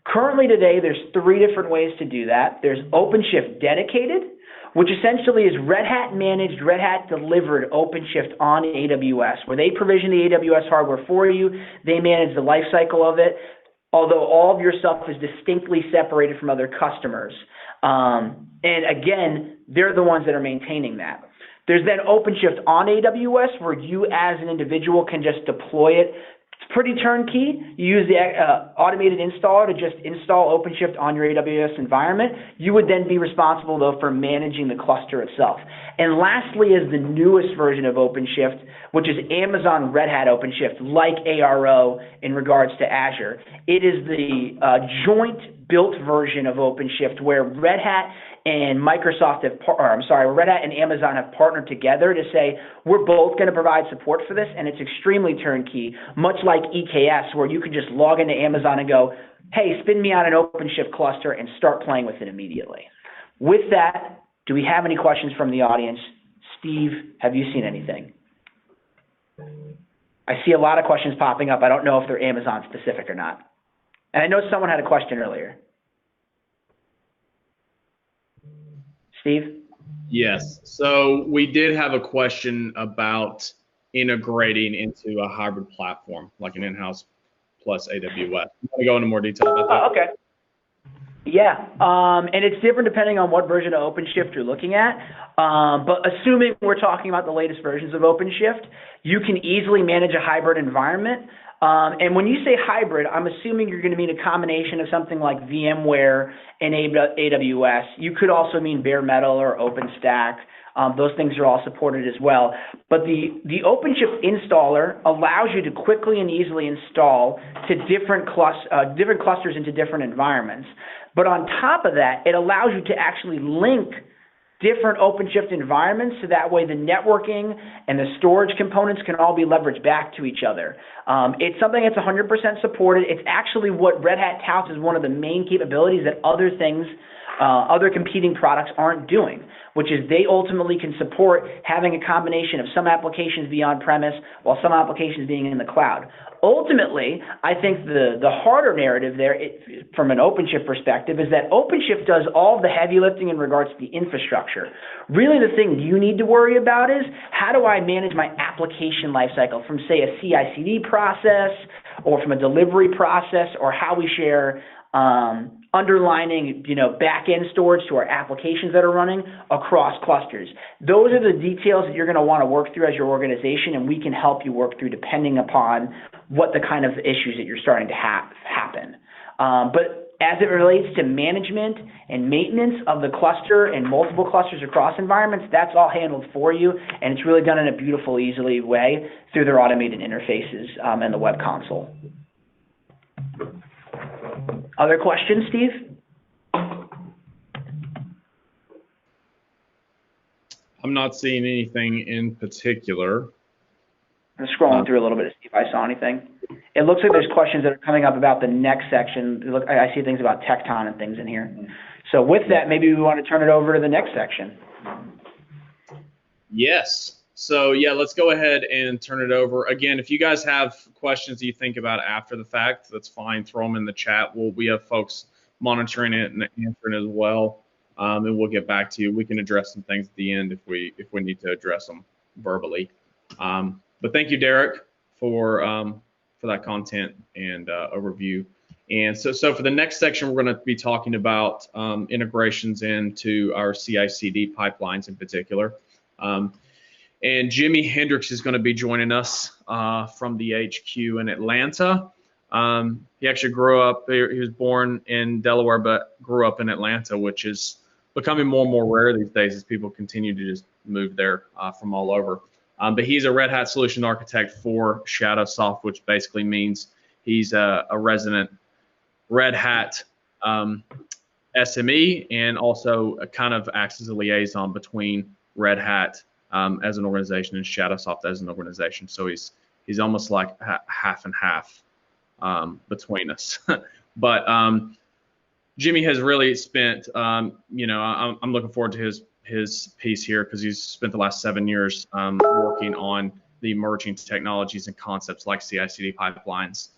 Currently today, there's 3 different ways to do that. There's OpenShift dedicated, which essentially is Red Hat managed, Red Hat delivered OpenShift on AWS, where they provision the AWS hardware for you, they manage the life cycle of it, although all of your stuff is distinctly separated from other customers. And again, they're the ones that are maintaining that. There's then OpenShift on AWS, where you as an individual can just deploy it. It's pretty turnkey. You use the automated installer to just install OpenShift on your AWS environment. You would then be responsible, though, for managing the cluster itself. And lastly is the newest version of OpenShift, which is Amazon Red Hat OpenShift, like ARO in regards to Azure. It is the joint built version of OpenShift where Red Hat and Microsoft Red Hat and Amazon have partnered together to say, we're both going to provide support for this, and it's extremely turnkey, much like EKS, where you can just log into Amazon and go, hey, spin me out an OpenShift cluster and start playing with it immediately. With that, do we have any questions from the audience? Steve, have you seen anything? I see a lot of questions popping up. I don't know if they're Amazon specific or not. And I know someone had a question earlier. Steve? Yes. So we did have a question about integrating into a hybrid platform, like an in-house plus AWS. You want to go into more detail about that? Okay. Yeah, and it's different depending on what version of OpenShift you're looking at. But assuming we're talking about the latest versions of OpenShift, you can easily manage a hybrid environment. And when you say hybrid, I'm assuming you're going to mean a combination of something like VMware and AWS. You could also mean bare metal or OpenStack. Those things are all supported as well. But the OpenShift installer allows you to quickly and easily install to different clusters into different environments. But on top of that, it allows you to actually link different OpenShift environments so that way the networking and the storage components can all be leveraged back to each other. It's something that's 100% supported. It's actually what Red Hat touts as one of the main capabilities that other competing products aren't doing, which is they ultimately can support having a combination of some applications be on-premise while some applications being in the cloud. Ultimately, I think the harder narrative there, from an OpenShift perspective, is that OpenShift does all the heavy lifting in regards to the infrastructure. Really, the thing you need to worry about is how do I manage my application lifecycle from, say, a CI/CD process or from a delivery process, or how we share underlining, back-end storage to our applications that are running across clusters. Those are the details that you're going to want to work through as your organization, and we can help you work through depending upon what the kind of issues that you're starting to happen. But as it relates to management and maintenance of the cluster and multiple clusters across environments, that's all handled for you, and it's really done in a beautiful, easily way through their automated interfaces and the web console. Other questions, Steve? I'm not seeing anything in particular. I'm scrolling through a little bit to see if I saw anything. It looks like there's questions that are coming up about the next section. I see things about Tecton and things in here. So with that, maybe we want to turn it over to the next section. Yes. So yeah, let's go ahead and turn it over. Again, if you guys have questions that you think about after the fact, that's fine. Throw them in the chat. We have folks monitoring it and answering as well. and we'll get back to you. We can address some things at the end if we need to address them verbally. But thank you, Derek, for that content and overview. And so for the next section, we're going to be talking about integrations into our CI/CD pipelines in particular. And Jimmy Hendricks is going to be joining us from the HQ in Atlanta. He actually grew up, he was born in Delaware, but grew up in Atlanta, which is becoming more and more rare these days as people continue to just move there from all over. But he's a Red Hat solution architect for Shadowsoft, which basically means he's a resident Red Hat SME and also kind of acts as a liaison between Red Hat as an organization and Shadowsoft as an organization. So he's almost like half and half between us. But Jimmy has really spent, I'm looking forward to his piece here because he's spent the last 7 years working on the emerging technologies and concepts like CI/CD pipelines,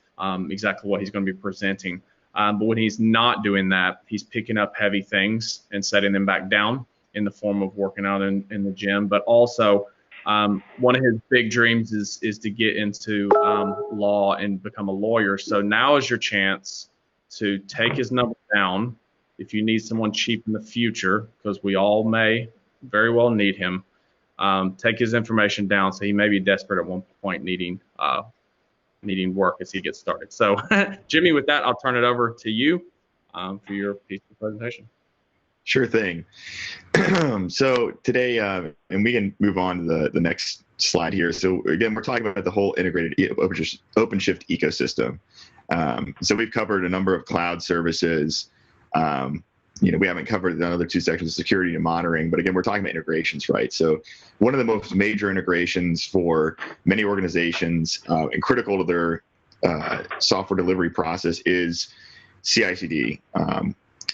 exactly what he's going to be presenting. But when he's not doing that, he's picking up heavy things and setting them back down in the form of working out in the gym. But also, one of his big dreams is to get into law and become a lawyer. So now is your chance to take his number down if you need someone cheap in the future, because we all may very well need him. Take his information down, so he may be desperate at one point needing work as he gets started. So Jimmy, with that, I'll turn it over to you for your piece of the presentation. Sure thing. So today, and we can move on to the next slide here. So again, we're talking about the whole integrated OpenShift ecosystem. So we've covered a number of cloud services. We haven't covered the other two sections of security and monitoring, but again, we're talking about integrations, right? So one of the most major integrations for many organizations and critical to their software delivery process is CI/CD.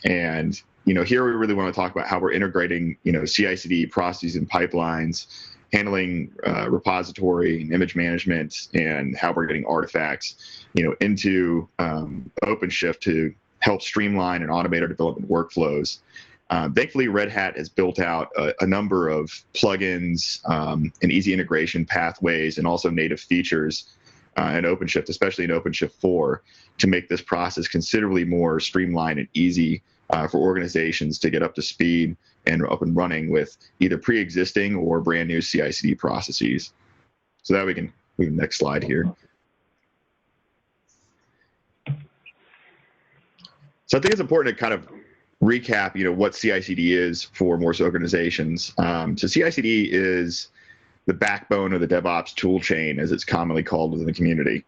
And here we really want to talk about how we're integrating, CI/CD processes and pipelines, handling repository and image management, and how we're getting artifacts, into OpenShift to help streamline and automate our development workflows. Thankfully, Red Hat has built out a number of plugins and easy integration pathways and also native features in OpenShift, especially in OpenShift 4, to make this process considerably more streamlined and easy for organizations to get up to speed and up and running with either pre-existing or brand new CI/CD processes. So that we can move next slide here. So I think it's important to kind of recap, what CI/CD is for most organizations. So CI/CD is the backbone of the DevOps tool chain, as it's commonly called within the community.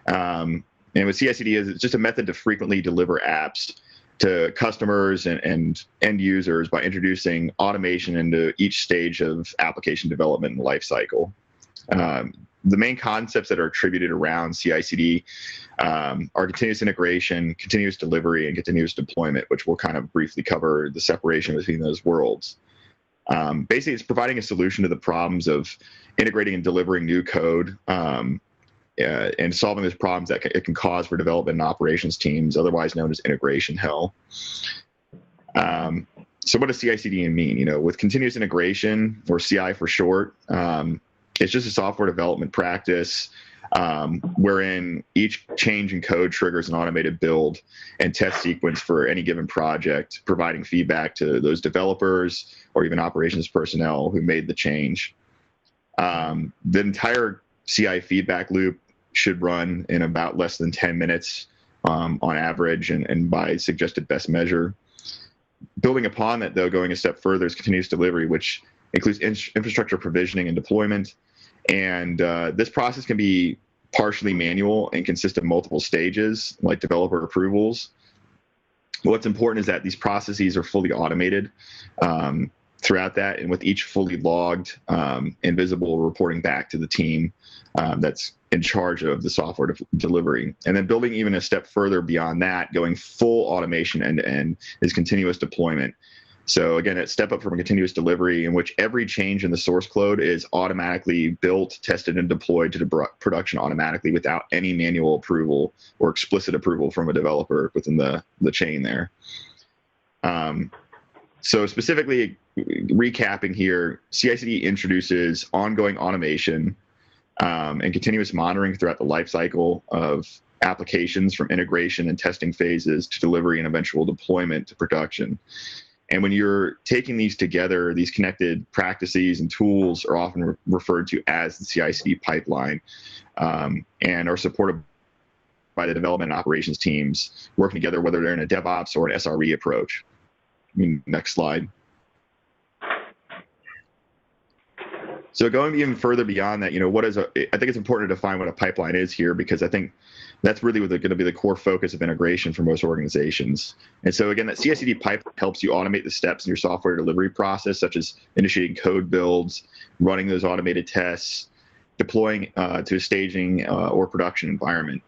And what CI/CD is, it's just a method to frequently deliver apps to customers and end users by introducing automation into each stage of application development and lifecycle. The main concepts that are attributed around CI/CD are continuous integration, continuous delivery, and continuous deployment, which we'll kind of briefly cover the separation between those worlds. Basically, it's providing a solution to the problems of integrating and delivering new code and solving those problems that it can cause for development and operations teams, otherwise known as integration hell. So what does CI/CD mean? With continuous integration, or CI for short, it's just a software development practice wherein each change in code triggers an automated build and test sequence for any given project, providing feedback to those developers or even operations personnel who made the change. The entire CI feedback loop should run in about less than 10 minutes on average and by suggested best measure. Building upon that, though, going a step further is continuous delivery, which includes infrastructure provisioning and deployment. And this process can be partially manual and consist of multiple stages, like developer approvals. What's important is that these processes are fully automated throughout that, and with each fully logged and visible reporting back to the team that's in charge of the software delivery. And then building even a step further beyond that, going full automation end-to-end, is continuous deployment. So again, it's step up from a continuous delivery in which every change in the source code is automatically built, tested, and deployed to the production automatically without any manual approval or explicit approval from a developer within the chain there. So specifically recapping here, CI/CD introduces ongoing automation and continuous monitoring throughout the lifecycle of applications, from integration and testing phases to delivery and eventual deployment to production. And when you're taking these together, these connected practices and tools are often referred to as the CI/CD pipeline, and are supported by the development and operations teams working together, whether they're in a DevOps or an SRE approach. Next slide. So going even further beyond that, I think it's important to define what a pipeline is here, because I think that's really going to be the core focus of integration for most organizations. And so again, that CI/CD pipe helps you automate the steps in your software delivery process, such as initiating code builds, running those automated tests, deploying to a staging or production environment.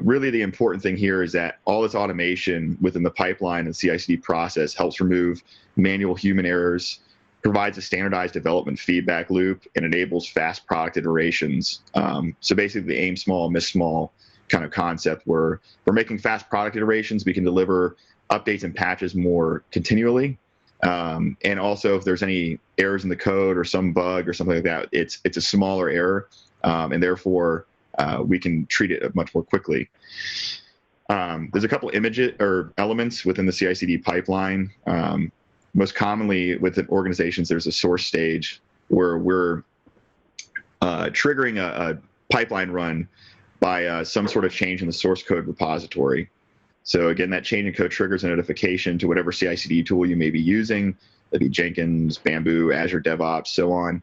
Really, the important thing here is that all this automation within the pipeline and CI/CD process helps remove manual human errors, provides a standardized development feedback loop, and enables fast product iterations. So basically, the aim small, miss small kind of concept, where we're making fast product iterations, we can deliver updates and patches more continually. And also, if there's any errors in the code or some bug or something like that, it's a smaller error, and therefore we can treat it much more quickly. There's a couple elements within the CI/CD pipeline. Most commonly within organizations, there's a source stage where we're triggering a pipeline run by some sort of change in the source code repository. So again, that change in code triggers a notification to whatever CI/CD tool you may be using. That'd be Jenkins, Bamboo, Azure DevOps, so on,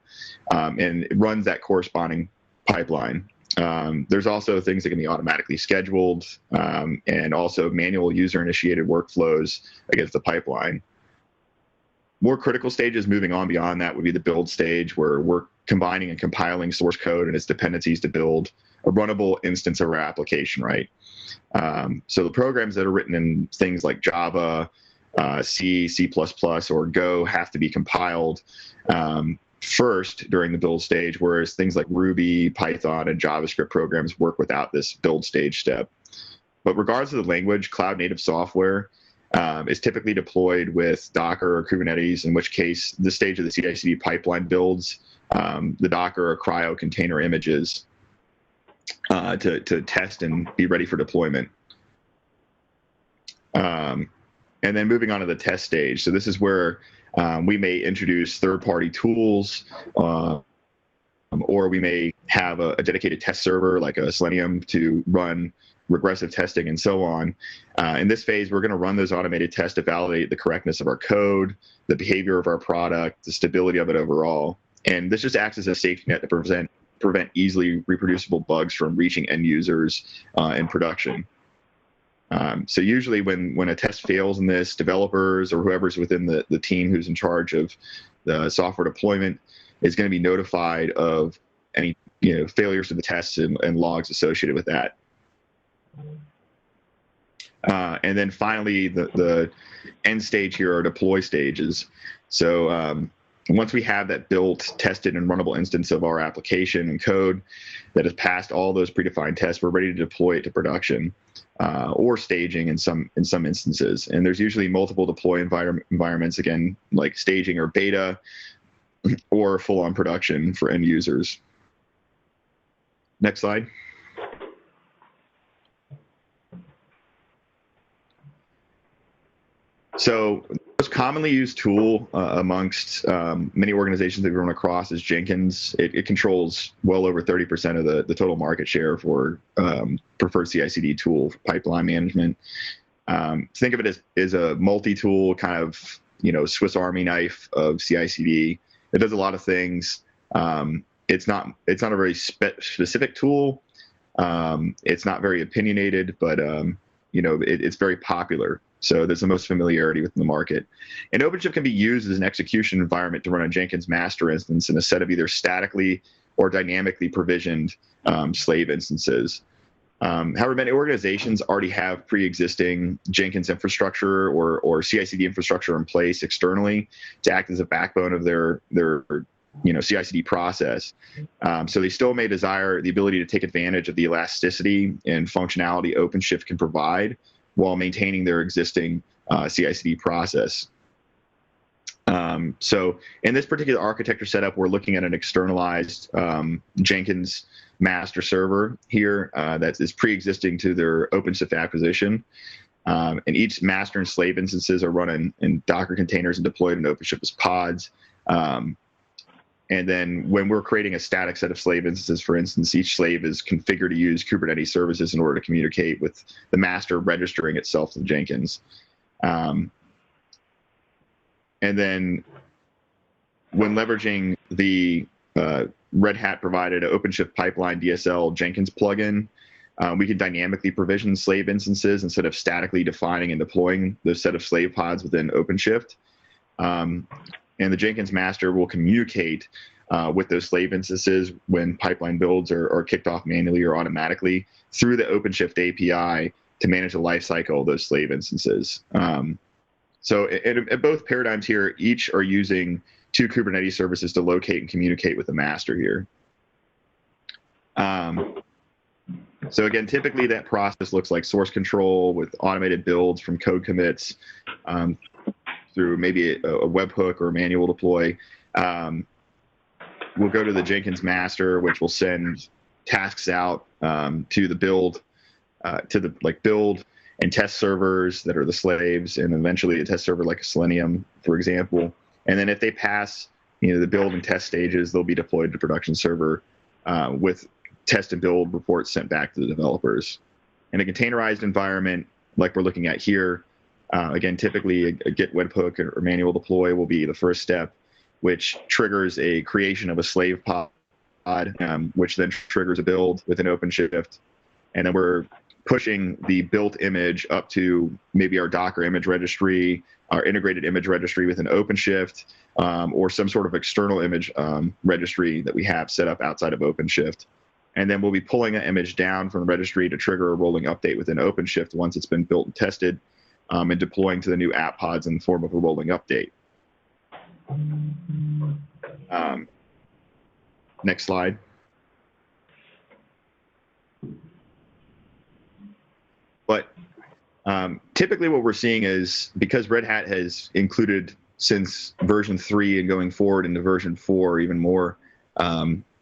and it runs that corresponding pipeline. There's also things that can be automatically scheduled, and also manual user-initiated workflows against the pipeline. More critical stages moving on beyond that would be the build stage, where we're combining and compiling source code and its dependencies to build a runnable instance of our application, right? So the programs that are written in things like Java, C, C++, or Go have to be compiled first during the build stage, whereas things like Ruby, Python, and JavaScript programs work without this build stage step. But regardless of the language, cloud-native software is typically deployed with Docker or Kubernetes, in which case this stage of the CI/CD pipeline builds the Docker or cryo container images to test and be ready for deployment. And then moving on to the test stage. So this is where we may introduce third-party tools, or we may have a dedicated test server like a Selenium to run regressive testing and so on. In this phase, we're going to run those automated tests to validate the correctness of our code, the behavior of our product, the stability of it overall. And this just acts as a safety net to prevent easily reproducible bugs from reaching end users in production. So usually when a test fails in this, developers or whoever's within the team who's in charge of the software deployment is going to be notified of any failures to the tests and logs associated with that. And then finally, the end stage here are deploy stages. So once we have that built, tested, and runnable instance of our application and code that has passed all those predefined tests, we're ready to deploy it to production or staging in some instances. And there's usually multiple deploy environments, again, like staging or beta, or full-on production for end users. Next slide. So the most commonly used tool amongst many organizations that we run across is Jenkins. It controls well over 30% of the total market share for preferred CI/CD tool for pipeline management. Think of it as a multi-tool kind of Swiss Army knife of CI/CD. It does a lot of things. It's not a very specific tool. It's not very opinionated, but it's very popular. So there's the most familiarity within the market. And OpenShift can be used as an execution environment to run a Jenkins master instance in a set of either statically or dynamically provisioned slave instances. However, many organizations already have pre-existing Jenkins infrastructure or CI/CD infrastructure in place externally to act as a backbone of their CI/CD process. So they still may desire the ability to take advantage of the elasticity and functionality OpenShift can provide while maintaining their existing CI/CD process. So in this particular architecture setup, we're looking at an externalized Jenkins master server here that is pre-existing to their OpenShift acquisition. And each master and slave instances are run in Docker containers and deployed in OpenShift as pods. And then when we're creating a static set of slave instances, for instance, each slave is configured to use Kubernetes services in order to communicate with the master registering itself to Jenkins. And then when leveraging the Red Hat provided OpenShift pipeline DSL Jenkins plugin, we can dynamically provision slave instances instead of statically defining and deploying those set of slave pods within OpenShift. And the Jenkins master will communicate with those slave instances when pipeline builds are kicked off manually or automatically through the OpenShift API to manage the lifecycle of those slave instances. So at both paradigms here, each are using 2 Kubernetes services to locate and communicate with the master here. So again, typically that process looks like source control with automated builds from code commits through maybe a webhook or a manual deploy. We'll go to the Jenkins master, which will send tasks out to the build, build and test servers that are the slaves, and eventually a test server like a Selenium, for example. And then if they pass, the build and test stages, they'll be deployed to production server with test and build reports sent back to the developers. In a containerized environment, like we're looking at here, again, typically a Git webhook or manual deploy will be the first step, which triggers a creation of a slave pod, which then triggers a build within OpenShift. And then we're pushing the built image up to maybe our Docker image registry, our integrated image registry within OpenShift, or some sort of external image registry that we have set up outside of OpenShift. And then we'll be pulling an image down from the registry to trigger a rolling update within OpenShift once it's been built and tested, and deploying to the new app pods in the form of a rolling update. Next slide. But typically what we're seeing is, because Red Hat has included since version 3 and going forward into version 4 even more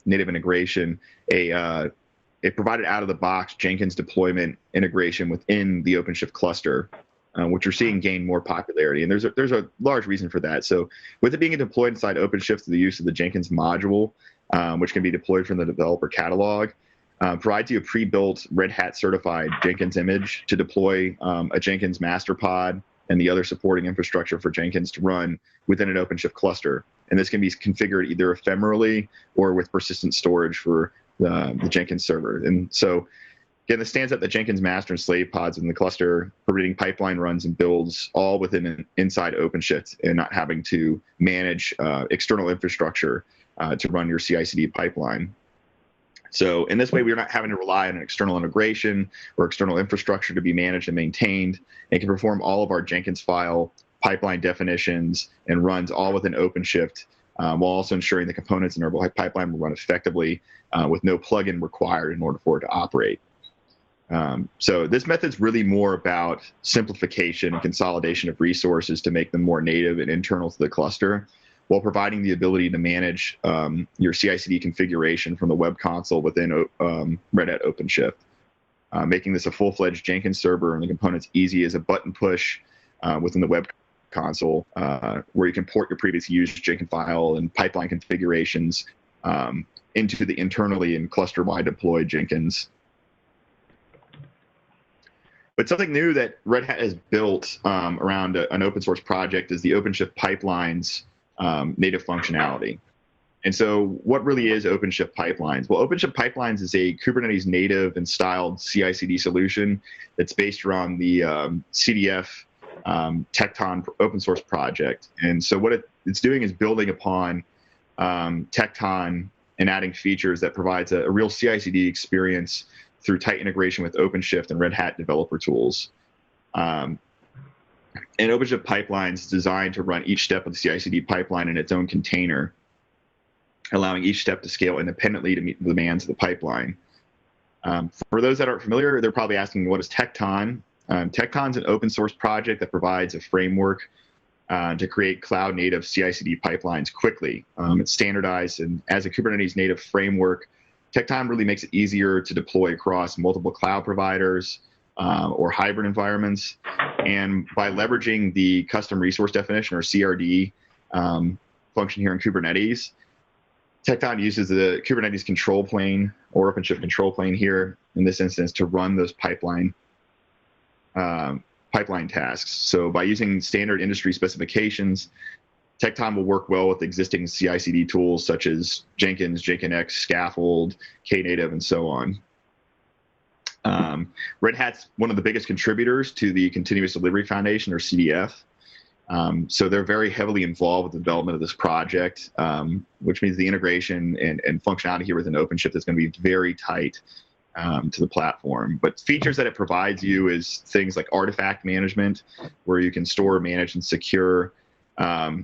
native integration, it provided out-of-the-box Jenkins deployment integration within the OpenShift cluster, which we're seeing gain more popularity. And there's a large reason for that. So with it being deployed inside OpenShift through the use of the Jenkins module, which can be deployed from the developer catalog, provides you a pre-built Red Hat certified Jenkins image to deploy a Jenkins master pod and the other supporting infrastructure for Jenkins to run within an OpenShift cluster. And this can be configured either ephemerally or with persistent storage for the Jenkins server. And so again, this stands up the Jenkins master and slave pods in the cluster, permitting pipeline runs and builds all within inside OpenShift and not having to manage external infrastructure to run your CI/CD pipeline. So in this way, we're not having to rely on an external integration or external infrastructure to be managed and maintained, and can perform all of our Jenkins file pipeline definitions and runs all within OpenShift, while also ensuring the components in our pipeline will run effectively with no plugin required in order for it to operate. So this method's really more about simplification and consolidation of resources to make them more native and internal to the cluster, while providing the ability to manage your CI/CD configuration from the web console within Red Hat OpenShift, making this a full-fledged Jenkins server and the components easy as a button push within the web console, where you can port your previously used Jenkins file and pipeline configurations into the internally and cluster-wide deployed Jenkins. But something new that Red Hat has built around an open source project is the OpenShift pipelines native functionality. And so what really is OpenShift pipelines? Well, OpenShift pipelines is a Kubernetes native and styled CI/CD solution that's based around the CDF Tecton open source project. And so what it's doing is building upon Tecton and adding features that provides a real CI/CD experience through tight integration with OpenShift and Red Hat developer tools. And OpenShift pipelines is designed to run each step of the CI/CD pipeline in its own container, allowing each step to scale independently to meet the demands of the pipeline. For those that aren't familiar, they're probably asking, what is Tecton? Tecton's an open source project that provides a framework to create cloud-native CI/CD pipelines quickly. It's standardized, and as a Kubernetes native framework, Tecton really makes it easier to deploy across multiple cloud providers or hybrid environments. And by leveraging the custom resource definition, or CRD, function here in Kubernetes, Tecton uses the Kubernetes control plane, or OpenShift control plane here in this instance, to run those pipeline tasks. So by using standard industry specifications, Tecton will work well with existing CI/CD tools such as Jenkins, Jenkins, Scaffold, Knative, and so on. Red Hat's one of the biggest contributors to the Continuous Delivery Foundation, or CDF. So they're very heavily involved with the development of this project, which means the integration and functionality here within OpenShift is going to be very tight to the platform. But features that it provides you is things like artifact management, where you can store, manage, and secure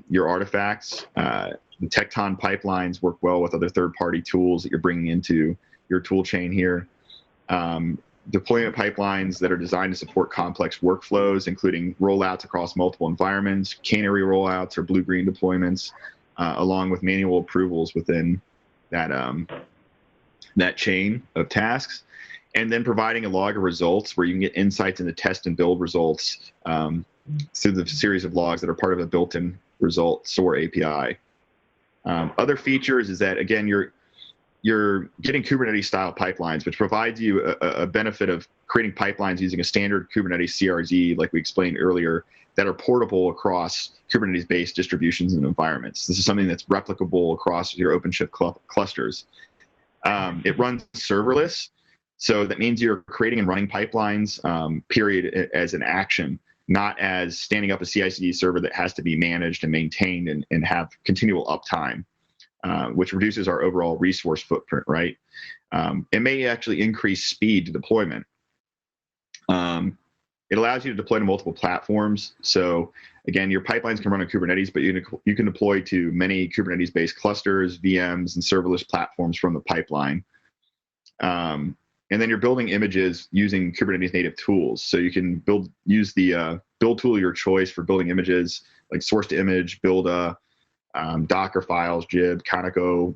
your artifacts. The Tecton pipelines work well with other third-party tools that you're bringing into your tool chain here. Deployment pipelines that are designed to support complex workflows, including rollouts across multiple environments, canary rollouts, or blue-green deployments, along with manual approvals within that chain of tasks, and then providing a log of results where you can get insights into test and build results through the series of logs that are part of a built-in result store API. Other features is that, again, you're getting Kubernetes-style pipelines, which provides you a benefit of creating pipelines using a standard Kubernetes CRD, like we explained earlier, that are portable across Kubernetes-based distributions and environments. This is something that's replicable across your OpenShift clusters. It runs serverless, so that means you're creating and running pipelines, period, as an action, not as standing up a CI/CD server that has to be managed and maintained and have continual uptime. Which reduces our overall resource footprint, right? It may actually increase speed to deployment. It allows you to deploy to multiple platforms. So again, your pipelines can run on Kubernetes, but you can deploy to many Kubernetes-based clusters, VMs, and serverless platforms from the pipeline. And then you're building images using Kubernetes native tools. So you can use the build tool of your choice for building images, like source to image, Builda, Docker files, Jib, Kaneko,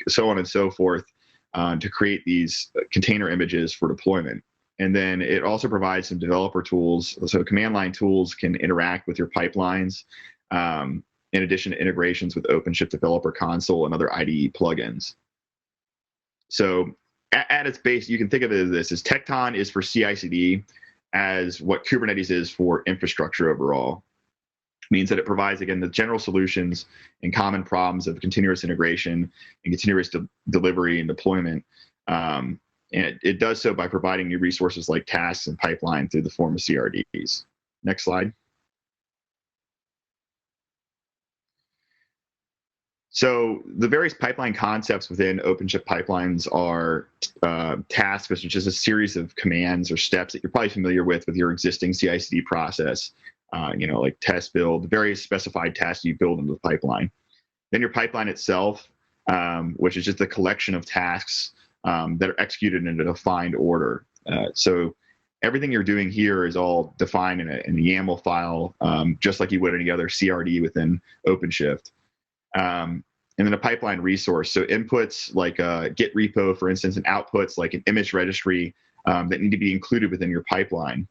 so on and so forth, to create these container images for deployment. And then it also provides some developer tools. So command line tools can interact with your pipelines, in addition to integrations with OpenShift Developer Console and other IDE plugins. So at its base, you can think of it as this: as Tecton is for CI/CD, as what Kubernetes is for infrastructure overall. Means that it provides, again, the general solutions and common problems of continuous integration and continuous delivery and deployment. And it does so by providing new resources like tasks and pipeline through the form of CRDs. Next slide. So the various pipeline concepts within OpenShift pipelines are tasks, which is just a series of commands or steps that you're probably familiar with your existing CI/CD process. Like test build, various specified tasks you build into the pipeline. Then your pipeline itself, which is just a collection of tasks that are executed in a defined order. So everything you're doing here is all defined in a YAML file, just like you would any other CRD within OpenShift. And then a pipeline resource. So inputs like a Git repo, for instance, and outputs like an image registry that need to be included within your pipeline.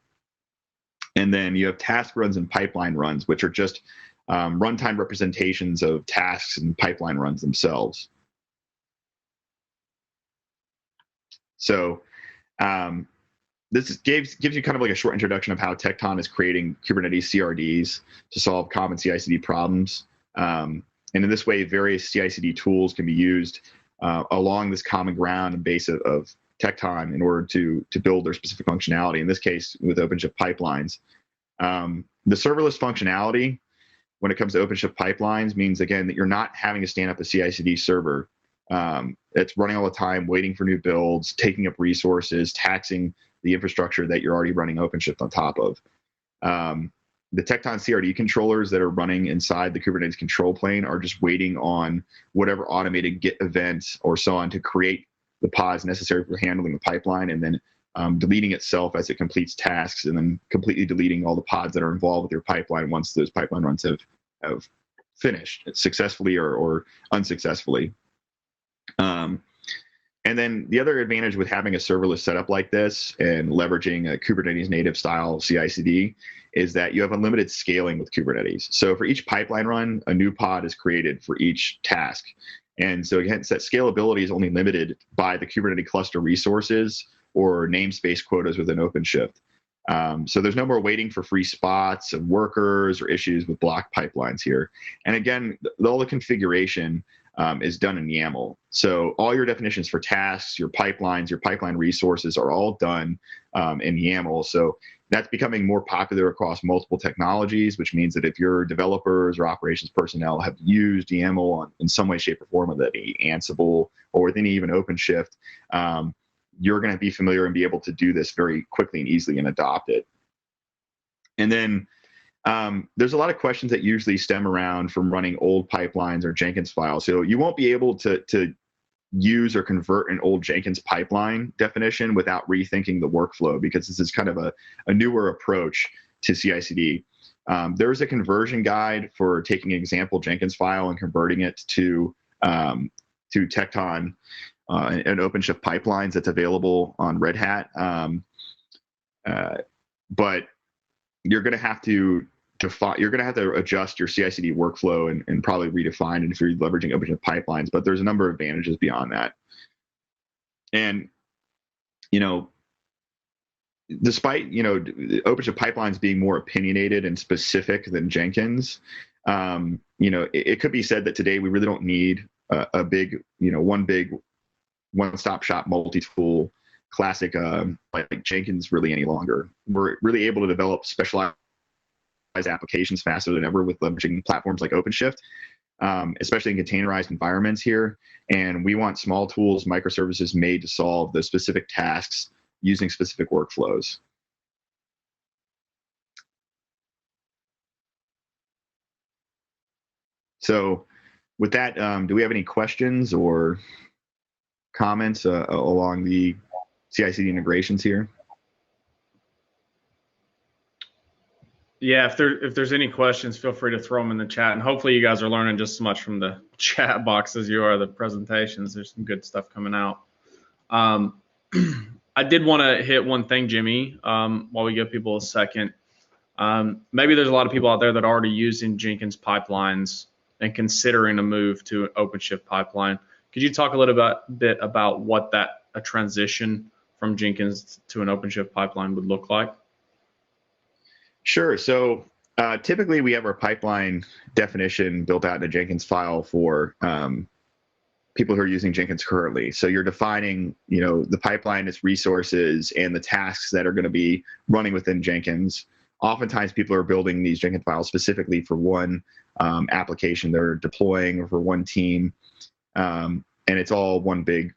And then you have task runs and pipeline runs, which are just runtime representations of tasks and pipeline runs themselves. So this gives you kind of like a short introduction of how Tecton is creating Kubernetes CRDs to solve common CI/CD problems. And in this way, various CI/CD tools can be used along this common ground and base of Tecton in order to build their specific functionality, in this case with OpenShift pipelines. The serverless functionality when it comes to OpenShift pipelines means, again, that you're not having to stand up a CI/CD server. It's running all the time, waiting for new builds, taking up resources, taxing the infrastructure that you're already running OpenShift on top of. The Tecton CRD controllers that are running inside the Kubernetes control plane are just waiting on whatever automated Git events or so on to create the pods necessary for handling the pipeline, and then deleting itself as it completes tasks, and then completely deleting all the pods that are involved with your pipeline once those pipeline runs have finished successfully or unsuccessfully. And then the other advantage with having a serverless setup like this and leveraging a Kubernetes native style CI/CD is that you have unlimited scaling with Kubernetes. So for each pipeline run, a new pod is created for each task. And so again, that scalability is only limited by the Kubernetes cluster resources or namespace quotas within OpenShift. So there's no more waiting for free spots of workers or issues with block pipelines here. And again, all the configuration is done in YAML. So all your definitions for tasks, your pipelines, your pipeline resources are all done in YAML. So that's becoming more popular across multiple technologies, which means that if your developers or operations personnel have used YAML in some way, shape, or form, whether that be Ansible or within even OpenShift, you're going to be familiar and be able to do this very quickly and easily and adopt it. And then there's a lot of questions that usually stem around from running old pipelines or Jenkins files. So you won't be able to use or convert an old Jenkins pipeline definition without rethinking the workflow, because this is kind of a newer approach to CI/CD. There's a conversion guide for taking an example Jenkins file and converting it to Tekton and OpenShift pipelines that's available on Red Hat. But you're going to have to adjust your CI/CD workflow and probably redefine it if you're leveraging OpenShift pipelines. But there's a number of advantages beyond that. And despite OpenShift pipelines being more opinionated and specific than Jenkins, it could be said that today we really don't need a big one-stop shop multi-tool classic like Jenkins really any longer. We're really able to develop specialized applications faster than ever with leveraging platforms like OpenShift, especially in containerized environments here. And we want small tools, microservices made to solve those specific tasks using specific workflows. So with that, do we have any questions or comments along the CI/CD integrations here? Yeah, if there's any questions, feel free to throw them in the chat. And hopefully you guys are learning just as much from the chat box as you are the presentations. There's some good stuff coming out. I did want to hit one thing, Jimmy, while we give people a second. Maybe there's a lot of people out there that are already using Jenkins pipelines and considering a move to an OpenShift pipeline. Could you talk a little bit about what a transition from Jenkins to an OpenShift pipeline would look like? Sure. So typically we have our pipeline definition built out in a Jenkins file for people who are using Jenkins currently. So you're defining, the pipeline, its resources, and the tasks that are going to be running within Jenkins. Oftentimes people are building these Jenkins files specifically for one application they're deploying or for one team. And it's all one big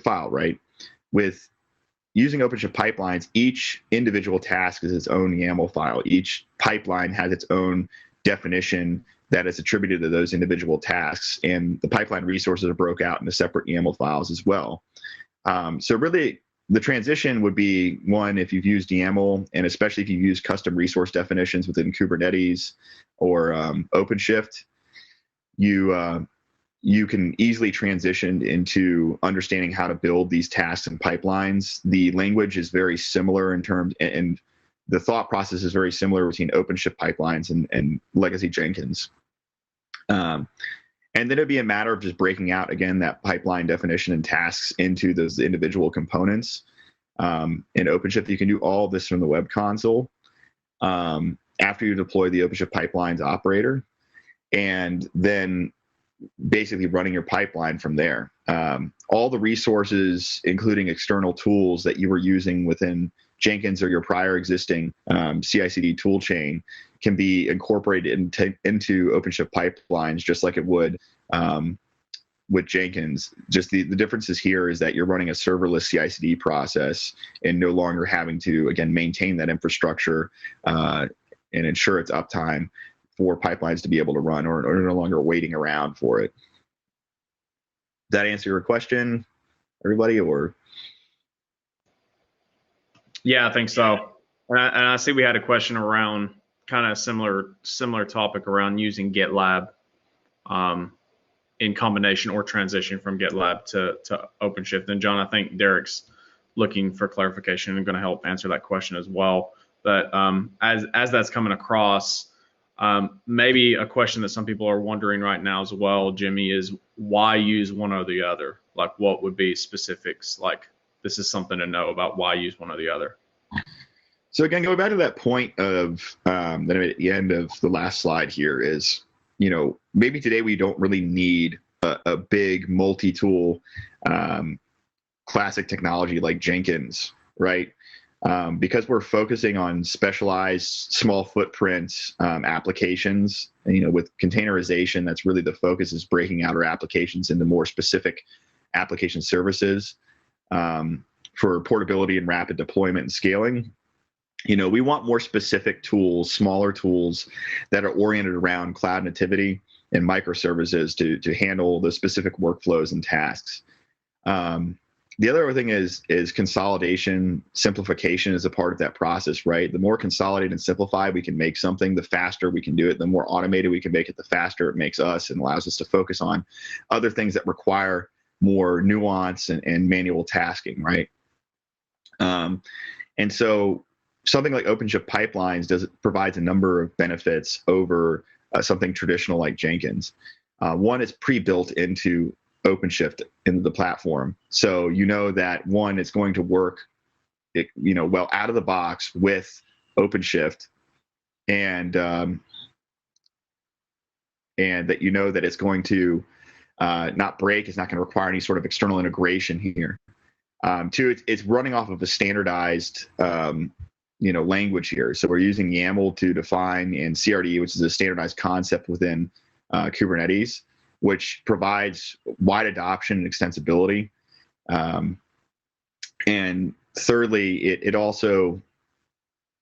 file, right? With using OpenShift pipelines, each individual task is its own YAML file. Each pipeline has its own definition that is attributed to those individual tasks, and the pipeline resources are broke out into separate YAML files as well. So really, the transition would be one, if you've used YAML, and especially if you've used custom resource definitions within Kubernetes or OpenShift, you can easily transition into understanding how to build these tasks and pipelines. The language is very similar in terms, and the thought process is very similar between OpenShift pipelines and legacy Jenkins. And then it'd be a matter of just breaking out, again, that pipeline definition and tasks into those individual components. In OpenShift, you can do all of this from the web console after you deploy the OpenShift pipelines operator, and then basically running your pipeline from there. All the resources, including external tools that you were using within Jenkins or your prior existing CI/CD tool chain, can be incorporated into OpenShift pipelines just like it would with Jenkins. Just the differences here is that you're running a serverless CI/CD process and no longer having to, again, maintain that infrastructure and ensure its uptime for pipelines to be able to run, or no longer waiting around for it. Does that answer your question, everybody? Or Yeah, I think so. And I see we had a question around kind of similar topic around using GitLab um, in combination or transition from GitLab to OpenShift. And John, I think Derek's looking for clarification and going to help answer that question as well. But as that's coming across, maybe a question that some people are wondering right now as well, Jimmy, is why use one or the other? Like, what would be specifics? Like, this is something to know about why use one or the other. So again, going back to that point of that at the end of the last slide here is, maybe today we don't really need a big multi-tool classic technology like Jenkins, right? Because we're focusing on specialized small footprint applications, and, with containerization, that's really the focus, is breaking out our applications into more specific application services for portability and rapid deployment and scaling. We want more specific tools, smaller tools that are oriented around cloud nativity and microservices to handle the specific workflows and tasks. The other thing is consolidation, simplification is a part of that process, right? The more consolidated and simplified we can make something, the faster we can do it. The more automated we can make it, the faster it makes us and allows us to focus on other things that require more nuance and manual tasking, right? And so something like OpenShift pipelines provides a number of benefits over something traditional like Jenkins. One is pre-built into OpenShift into the platform, so that one, it's going to work, well out of the box with OpenShift, and that that it's going to not break. It's not going to require any sort of external integration here. Two, it's running off of a standardized language here. So we're using YAML to define, and CRD, which is a standardized concept within Kubernetes, which provides wide adoption and extensibility. And thirdly, it also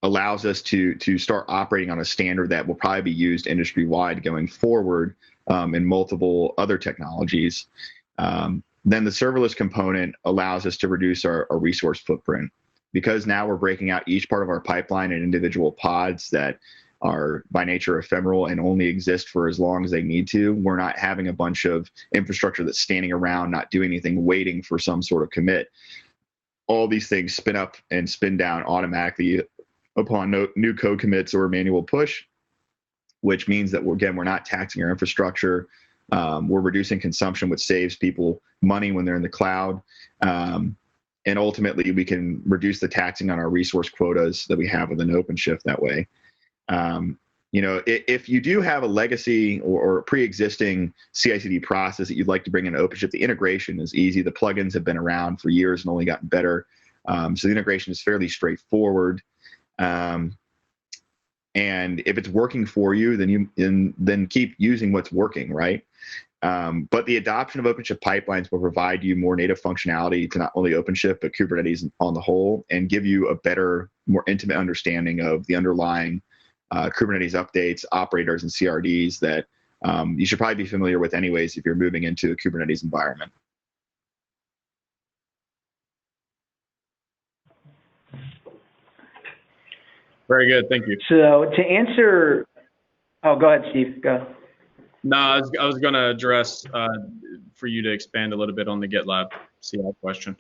allows us to start operating on a standard that will probably be used industry-wide going forward in multiple other technologies. Then the serverless component allows us to reduce our resource footprint, because now we're breaking out each part of our pipeline in individual pods that are by nature ephemeral and only exist for as long as they need to. We're not having a bunch of infrastructure that's standing around, not doing anything, waiting for some sort of commit. All these things spin up and spin down automatically upon new code commits or manual push, which means that we're not taxing our infrastructure. We're reducing consumption, which saves people money when they're in the cloud. And ultimately, we can reduce the taxing on our resource quotas that we have within OpenShift that way. If you do have a legacy or pre-existing CI/CD process that you'd like to bring in OpenShift, the integration is easy. The plugins have been around for years and only gotten better. So the integration is fairly straightforward. And if it's working for you, then keep using what's working, right? But the adoption of OpenShift pipelines will provide you more native functionality to not only OpenShift, but Kubernetes on the whole, and give you a better, more intimate understanding of the underlying Kubernetes updates, operators, and CRDs that you should probably be familiar with anyways if you're moving into a Kubernetes environment. Very good, thank you. So to answer, go ahead, Steve. Go. No, I was going to address for you to expand a little bit on the GitLab CI question.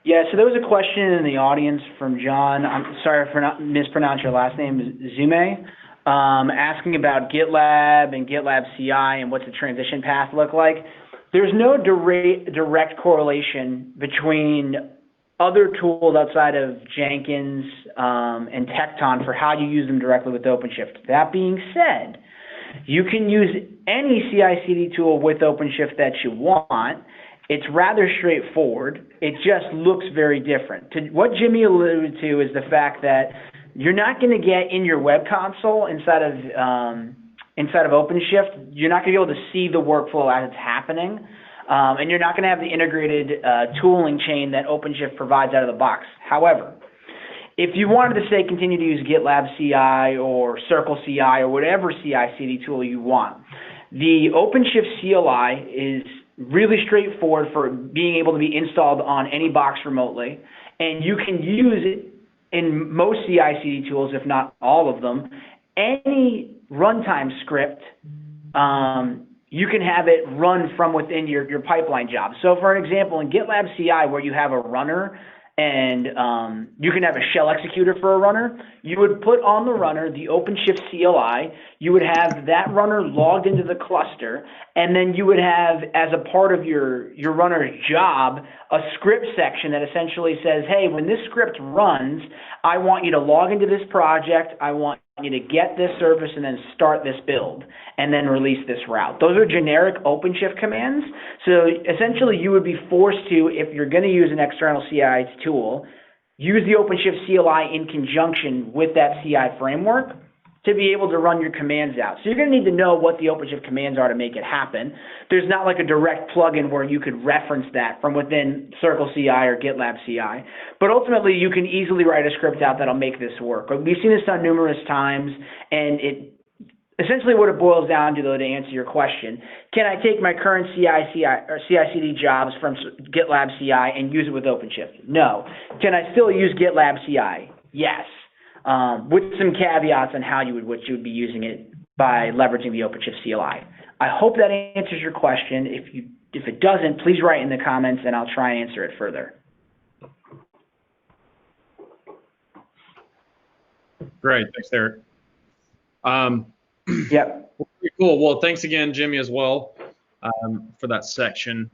Yeah, so there was a question in the audience from John. I'm sorry for not mispronounce your last name, Zume, asking about GitLab and GitLab CI and what's the transition path look like. There's no direct correlation between other tools outside of Jenkins and Tekton for how you use them directly with OpenShift. That being said, you can use any CI/CD tool with OpenShift that you want. It's rather straightforward. It just looks very different. What Jimmy alluded to is the fact that you're not going to get in your web console inside of OpenShift. You're not going to be able to see the workflow as it's happening, and you're not going to have the integrated tooling chain that OpenShift provides out of the box. However, if you wanted to, say, continue to use GitLab CI or Circle CI or whatever CI/CD tool you want, the OpenShift CLI is really straightforward for being able to be installed on any box remotely, and you can use it in most CI/CD tools, if not all of them. Any runtime script, you can have it run from within your pipeline job. So for an example, in GitLab CI, where you have a runner and you can have a shell executor for a runner, you would put on the runner the OpenShift CLI, you would have that runner logged into the cluster, and then you would have, as a part of your runner's job, a script section that essentially says, hey, when this script runs, I want you to log into this project, I want you to get this service and then start this build and then release this route. Those are generic OpenShift commands. So essentially you would be forced to, if you're going to use an external CI tool, use the OpenShift CLI in conjunction with that CI framework to be able to run your commands out. So you're going to need to know what the OpenShift commands are to make it happen. There's not like a direct plugin where you could reference that from within Circle CI or GitLab CI. But ultimately, you can easily write a script out that'll make this work. We've seen this done numerous times, and it essentially what it boils down to, though, to answer your question, can I take my current CI/CD jobs from GitLab CI and use it with OpenShift? No. Can I still use GitLab CI? Yes. With some caveats on how you would be using it by leveraging the OpenShift CLI. I hope that answers your question. If it doesn't, please write in the comments and I'll try and answer it further. Great, thanks, Eric. Yep. Cool. Well, thanks again, Jimmy, as well, for that section.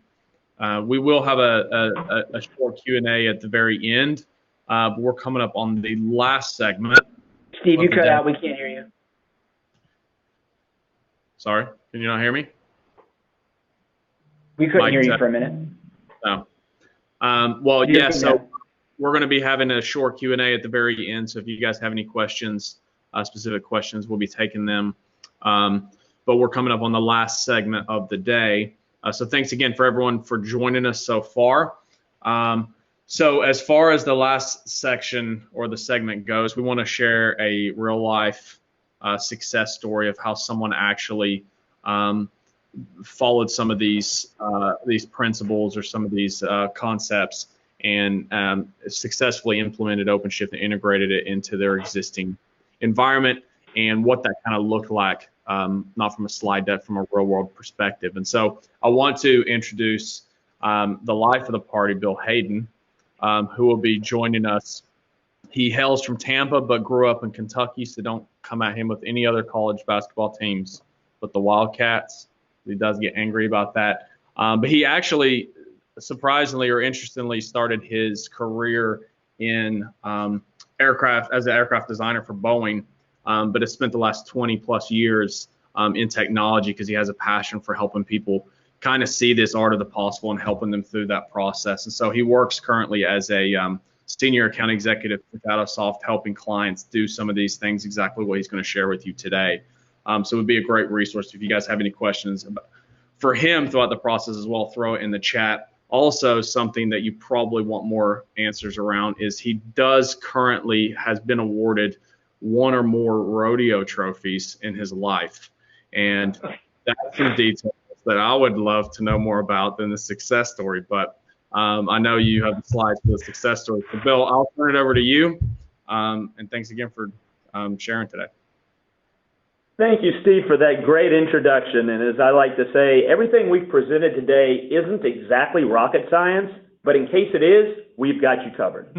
We will have a short Q&A at the very end. But we're coming up on the last segment. Steve, you cut out. We can't hear you. Sorry, can you not hear me? We couldn't hear you for a minute. No. Well, yeah, so we're going to be having a short Q&A at the very end. So if you guys have any questions, specific questions, we'll be taking them. But we're coming up on the last segment of the day. So thanks again for everyone for joining us so far. So as far as the last section or the segment goes, we want to share a real life success story of how someone actually followed some of these principles or some of these concepts and successfully implemented OpenShift and integrated it into their existing environment and what that kind of looked like, not from a slide deck, from a real world perspective. And so I want to introduce the life of the party, Bill Hayden, who will be joining us. He hails from Tampa, but grew up in Kentucky, so don't come at him with any other college basketball teams but the Wildcats. He does get angry about that. But he actually, surprisingly or interestingly, started his career in aircraft as an aircraft designer for Boeing, but has spent the last 20 plus years in technology because he has a passion for helping people kind of see this art of the possible and helping them through that process. And so he works currently as a senior account executive with Datasoft, helping clients do some of these things, exactly what he's going to share with you today. So it would be a great resource if you guys have any questions for him throughout the process as well. Throw it in the chat. Also, something that you probably want more answers around is he has been awarded one or more rodeo trophies in his life. And that's some details that I would love to know more about than the success story. But I know you have the slides for the success story. So Bill, I'll turn it over to you. And thanks again for sharing today. Thank you, Steve, for that great introduction. And as I like to say, everything we've presented today isn't exactly rocket science, but in case it is, we've got you covered.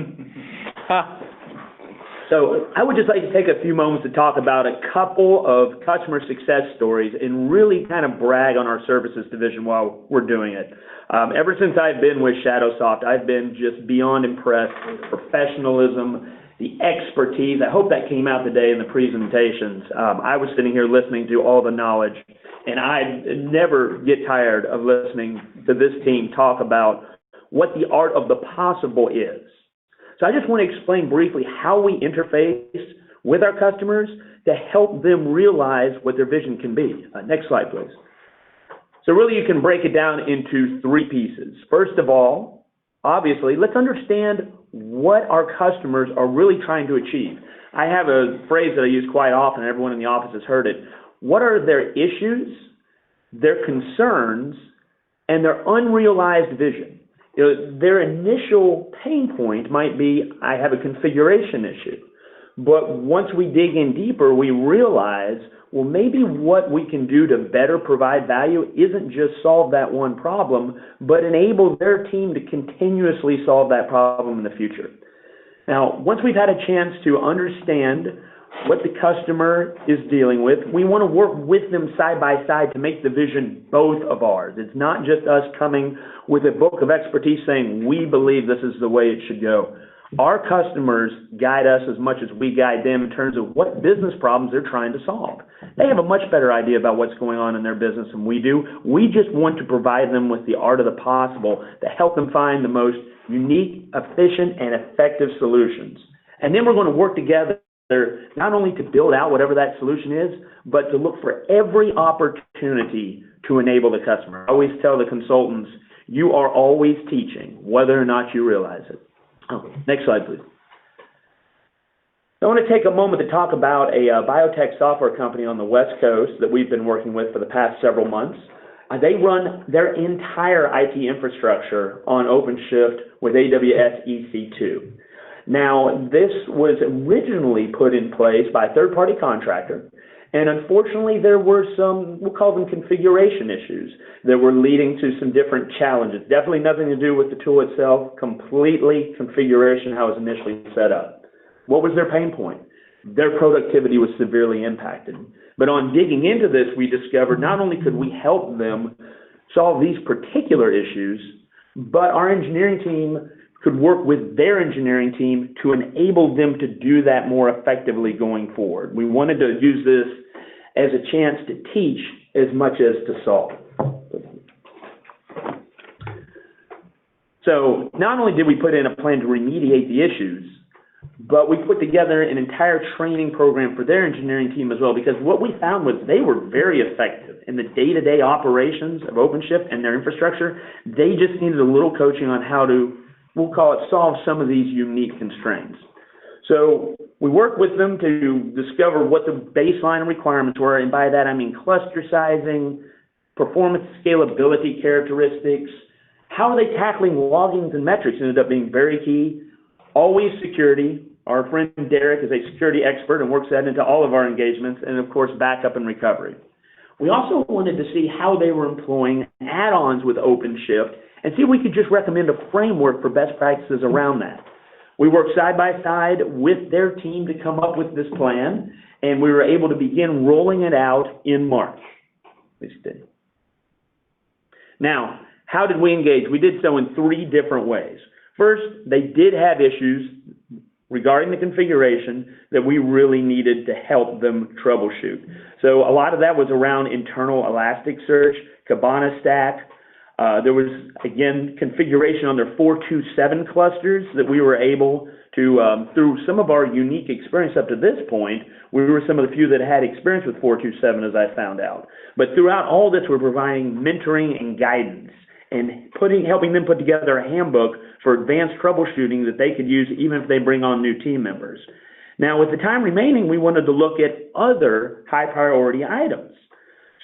So I would just like to take a few moments to talk about a couple of customer success stories and really kind of brag on our services division while we're doing it. Ever since I've been with Shadowsoft, I've been just beyond impressed with the professionalism, the expertise. I hope that came out today in the presentations. I was sitting here listening to all the knowledge, and I never get tired of listening to this team talk about what the art of the possible is. So I just want to explain briefly how we interface with our customers to help them realize what their vision can be. Next slide, please. So really you can break it down into three pieces. First of all, obviously, let's understand what our customers are really trying to achieve. I have a phrase that I use quite often, and everyone in the office has heard it. What are their issues, their concerns, and their unrealized vision. Their initial pain point might be, I have a configuration issue. But once we dig in deeper, we realize, well, maybe what we can do to better provide value isn't just solve that one problem, but enable their team to continuously solve that problem in the future. Now, once we've had a chance to understand what the customer is dealing with, we want to work with them side by side to make the vision both of ours. It's not just us coming with a book of expertise saying, we believe this is the way it should go. Our customers guide us as much as we guide them in terms of what business problems they're trying to solve. They have a much better idea about what's going on in their business than we do. We just want to provide them with the art of the possible to help them find the most unique, efficient, and effective solutions. And then we're going to work together not only to build out whatever that solution is, but to look for every opportunity to enable the customer. I always tell the consultants, you are always teaching, whether or not you realize it. Okay, next slide, please. I want to take a moment to talk about a biotech software company on the West Coast that we've been working with for the past several months. They run their entire IT infrastructure on OpenShift with AWS EC2. Now, this was originally put in place by a third-party contractor, and unfortunately there were some, we'll call them configuration issues, that were leading to some different challenges. Definitely nothing to do with the tool itself, completely configuration, how it was initially set up. What was their pain point? Their productivity was severely impacted. But on digging into this, we discovered not only could we help them solve these particular issues, but our engineering team could work with their engineering team to enable them to do that more effectively going forward. We wanted to use this as a chance to teach as much as to solve. So not only did we put in a plan to remediate the issues, but we put together an entire training program for their engineering team as well, because what we found was they were very effective in the day-to-day operations of OpenShift and their infrastructure. They just needed a little coaching on how to, we'll call it, solve some of these unique constraints. So we worked with them to discover what the baseline requirements were, and by that I mean cluster sizing, performance scalability characteristics. How are they tackling logins and metrics ended up being very key. Always security. Our friend Derek is a security expert and works that into all of our engagements, and of course backup and recovery. We also wanted to see how they were employing add-ons with OpenShift and see if we could just recommend a framework for best practices around that. We worked side by side with their team to come up with this plan, and we were able to begin rolling it out in March. Now, how did we engage? We did so in 3 different ways. First, they did have issues regarding the configuration that we really needed to help them troubleshoot. So a lot of that was around internal Elasticsearch, Kibana Stack. There was, again, configuration on their 427 clusters that we were able to, through some of our unique experience up to this point, we were some of the few that had experience with 427, as I found out. But throughout all this, we're providing mentoring and guidance and helping them put together a handbook for advanced troubleshooting that they could use even if they bring on new team members. Now, with the time remaining, we wanted to look at other high priority items.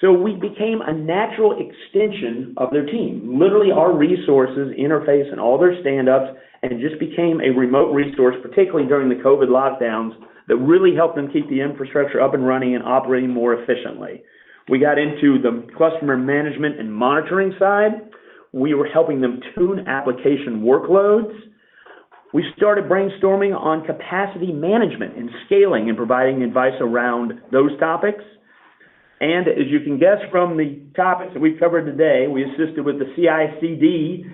So we became a natural extension of their team. Literally, our resources interface in all their stand-ups and just became a remote resource, particularly during the COVID lockdowns, that really helped them keep the infrastructure up and running and operating more efficiently. We got into the customer management and monitoring side. We were helping them tune application workloads. We started brainstorming on capacity management and scaling and providing advice around those topics. And as you can guess from the topics that we've covered today, we assisted with the CI/CD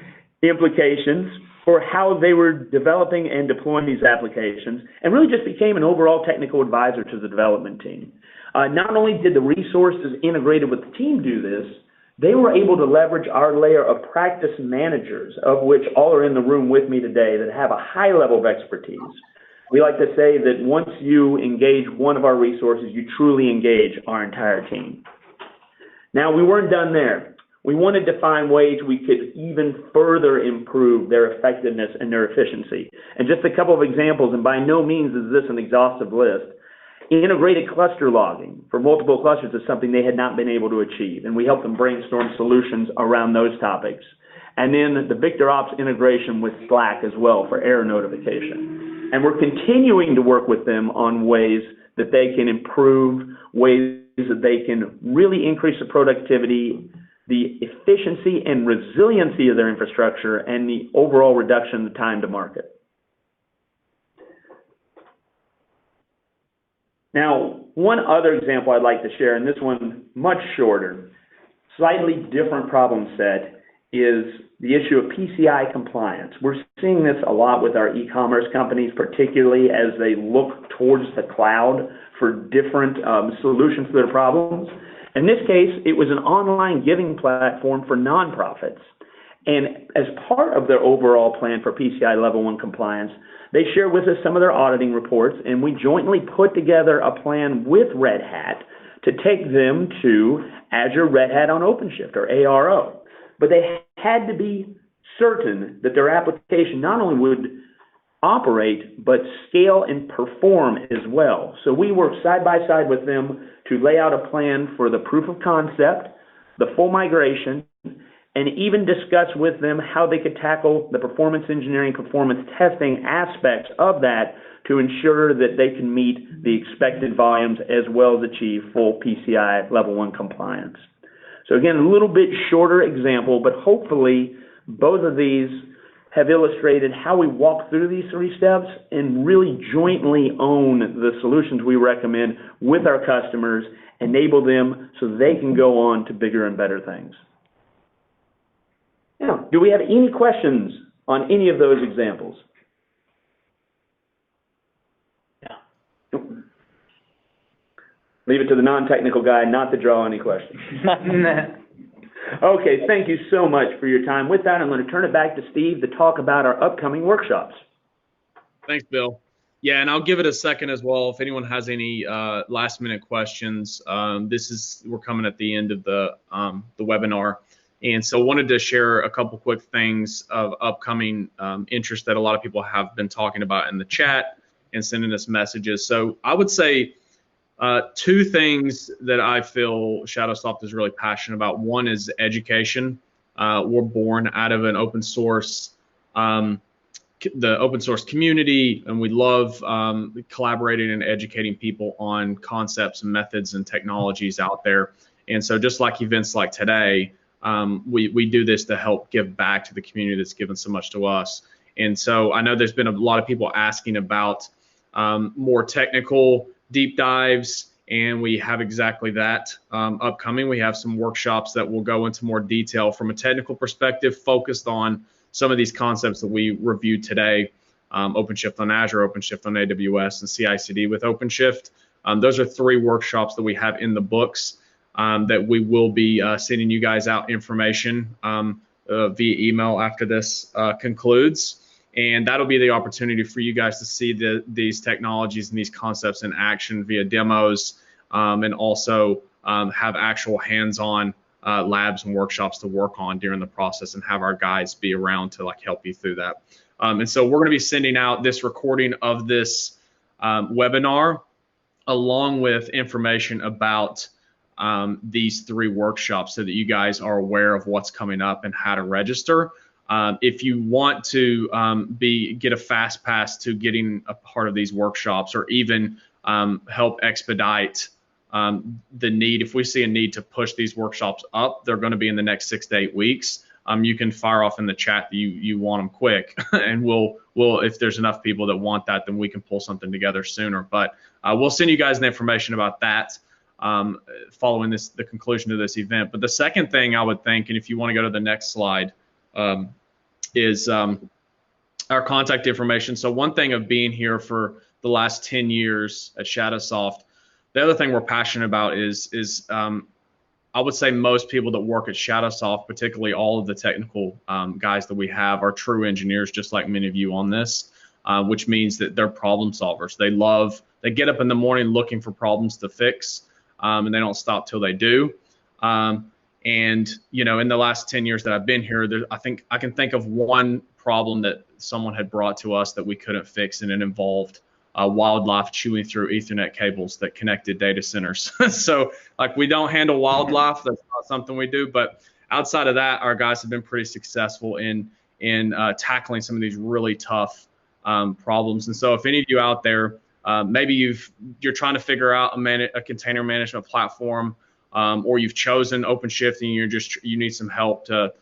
implications for how they were developing and deploying these applications, and really just became an overall technical advisor to the development team. Not only did the resources integrated with the team do this, they were able to leverage our layer of practice managers, of which all are in the room with me today, that have a high level of expertise. We like to say that once you engage one of our resources, you truly engage our entire team. Now, we weren't done there. We wanted to find ways we could even further improve their effectiveness and their efficiency. And just a couple of examples, and by no means is this an exhaustive list. Integrated cluster logging for multiple clusters is something they had not been able to achieve, and we helped them brainstorm solutions around those topics. And then the VictorOps integration with Slack as well for error notification. And we're continuing to work with them on ways that they can improve, ways that they can really increase the productivity, the efficiency and resiliency of their infrastructure, and the overall reduction in the time to market. Now, one other example I'd like to share, and this one much shorter, slightly different problem set, is the issue of PCI compliance. We're seeing this a lot with our e-commerce companies, particularly as they look towards the cloud for different solutions to their problems. In this case, it was an online giving platform for nonprofits. And as part of their overall plan for PCI Level 1 compliance, they shared with us some of their auditing reports, and we jointly put together a plan with Red Hat to take them to Azure Red Hat on OpenShift, or ARO. But they had to be certain that their application not only would operate, but scale and perform as well. So we worked side by side with them to lay out a plan for the proof of concept, the full migration, and even discuss with them how they could tackle the performance engineering, performance testing aspects of that to ensure that they can meet the expected volumes as well as achieve full PCI Level 1 compliance. So again, a little bit shorter example, but hopefully both of these have illustrated how we walk through these three steps and really jointly own the solutions we recommend with our customers, enable them so they can go on to bigger and better things. Now, do we have any questions on any of those examples? Yeah. Nope. Leave it to the non-technical guy not to draw any questions. Okay, thank you so much for your time. With that, I'm going to turn it back to Steve to talk about our upcoming workshops. Thanks, Bill. Yeah, and I'll give it a second as well. If anyone has any last-minute questions, we're coming at the end of the webinar, and so wanted to share a couple quick things of upcoming interest that a lot of people have been talking about in the chat and sending us messages. So I would say two things that I feel Shadowsoft is really passionate about. One is education. We're born out of an open source, the open source community, and we love collaborating and educating people on concepts and methods and technologies out there. And so just like events like today, we do this to help give back to the community that's given so much to us. And so I know there's been a lot of people asking about more technical deep dives, and we have exactly that upcoming. We have some workshops that will go into more detail from a technical perspective, focused on some of these concepts that we reviewed today, OpenShift on Azure, OpenShift on AWS, and CI/CD with OpenShift. Those are three workshops that we have in the books that we will be sending you guys out information via email after this concludes. And that'll be the opportunity for you guys to see these technologies and these concepts in action via demos, and also have actual hands-on labs and workshops to work on during the process, and have our guys be around to help you through that. And so we're going to be sending out this recording of this webinar along with information about these three workshops so that you guys are aware of what's coming up and how to register. If you want to get a fast pass to getting a part of these workshops, or even help expedite the need, if we see a need to push these workshops up, they're going to be in the next 6 to 8 weeks. You can fire off in the chat that you want them quick, and we'll if there's enough people that want that, then we can pull something together sooner. But we'll send you guys the information about that following the conclusion of this event. But the second thing I would think, and if you want to go to the next slide, is our contact information. So one thing of being here for the last 10 years at Shadowsoft, the other thing we're passionate about is I would say most people that work at Shadowsoft, particularly all of the technical guys that we have, are true engineers, just like many of you on this, which means that they're problem solvers. They get up in the morning looking for problems to fix, and they don't stop till they do. And in the last 10 years that I've been here, I think I can think of one problem that someone had brought to us that we couldn't fix, and it involved wildlife chewing through Ethernet cables that connected data centers. So like we don't handle wildlife. That's not something we do. But outside of that, our guys have been pretty successful in tackling some of these really tough problems. And so if any of you out there, maybe you're trying to figure out a container management platform, or you've chosen OpenShift and you need some help to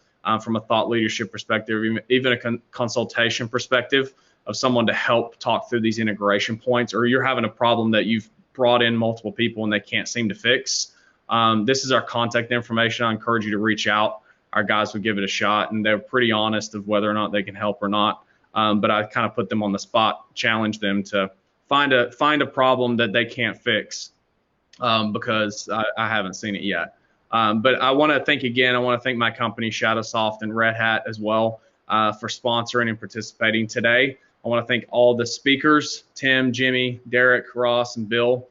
from a thought leadership perspective, even a consultation perspective of someone to help talk through these integration points, or you're having a problem that you've brought in multiple people and they can't seem to fix. This is our contact information. I encourage you to reach out. Our guys would give it a shot, and they're pretty honest of whether or not they can help or not. But I kind of put them on the spot, challenge them to find a problem that they can't fix, because I haven't seen it yet. But I want to thank my company, Shadowsoft, and Red Hat as well, for sponsoring and participating today. I want to thank all the speakers, Tim, Jimmy, Derek, Ross, and Bill,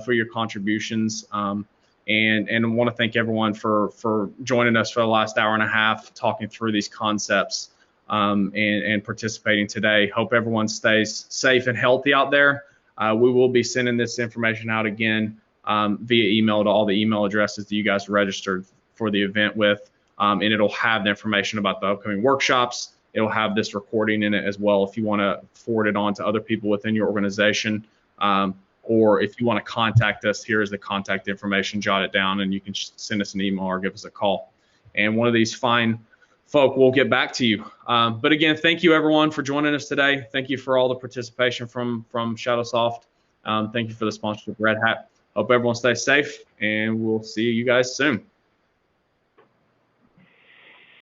for your contributions. And I want to thank everyone for joining us for the last hour and a half, talking through these concepts, and participating today. Hope everyone stays safe and healthy out there. We will be sending this information out again via email to all the email addresses that you guys registered for the event with, and it'll have the information about the upcoming workshops. It'll have this recording in it as well if you want to forward it on to other people within your organization, or if you want to contact us, here's the contact information, jot it down, and you can send us an email or give us a call. And one of these fine folk will get back to you. But again, thank you everyone for joining us today. Thank you for all the participation from Shadowsoft. Thank you for the sponsorship of Red Hat. Hope everyone stays safe, and we'll see you guys soon.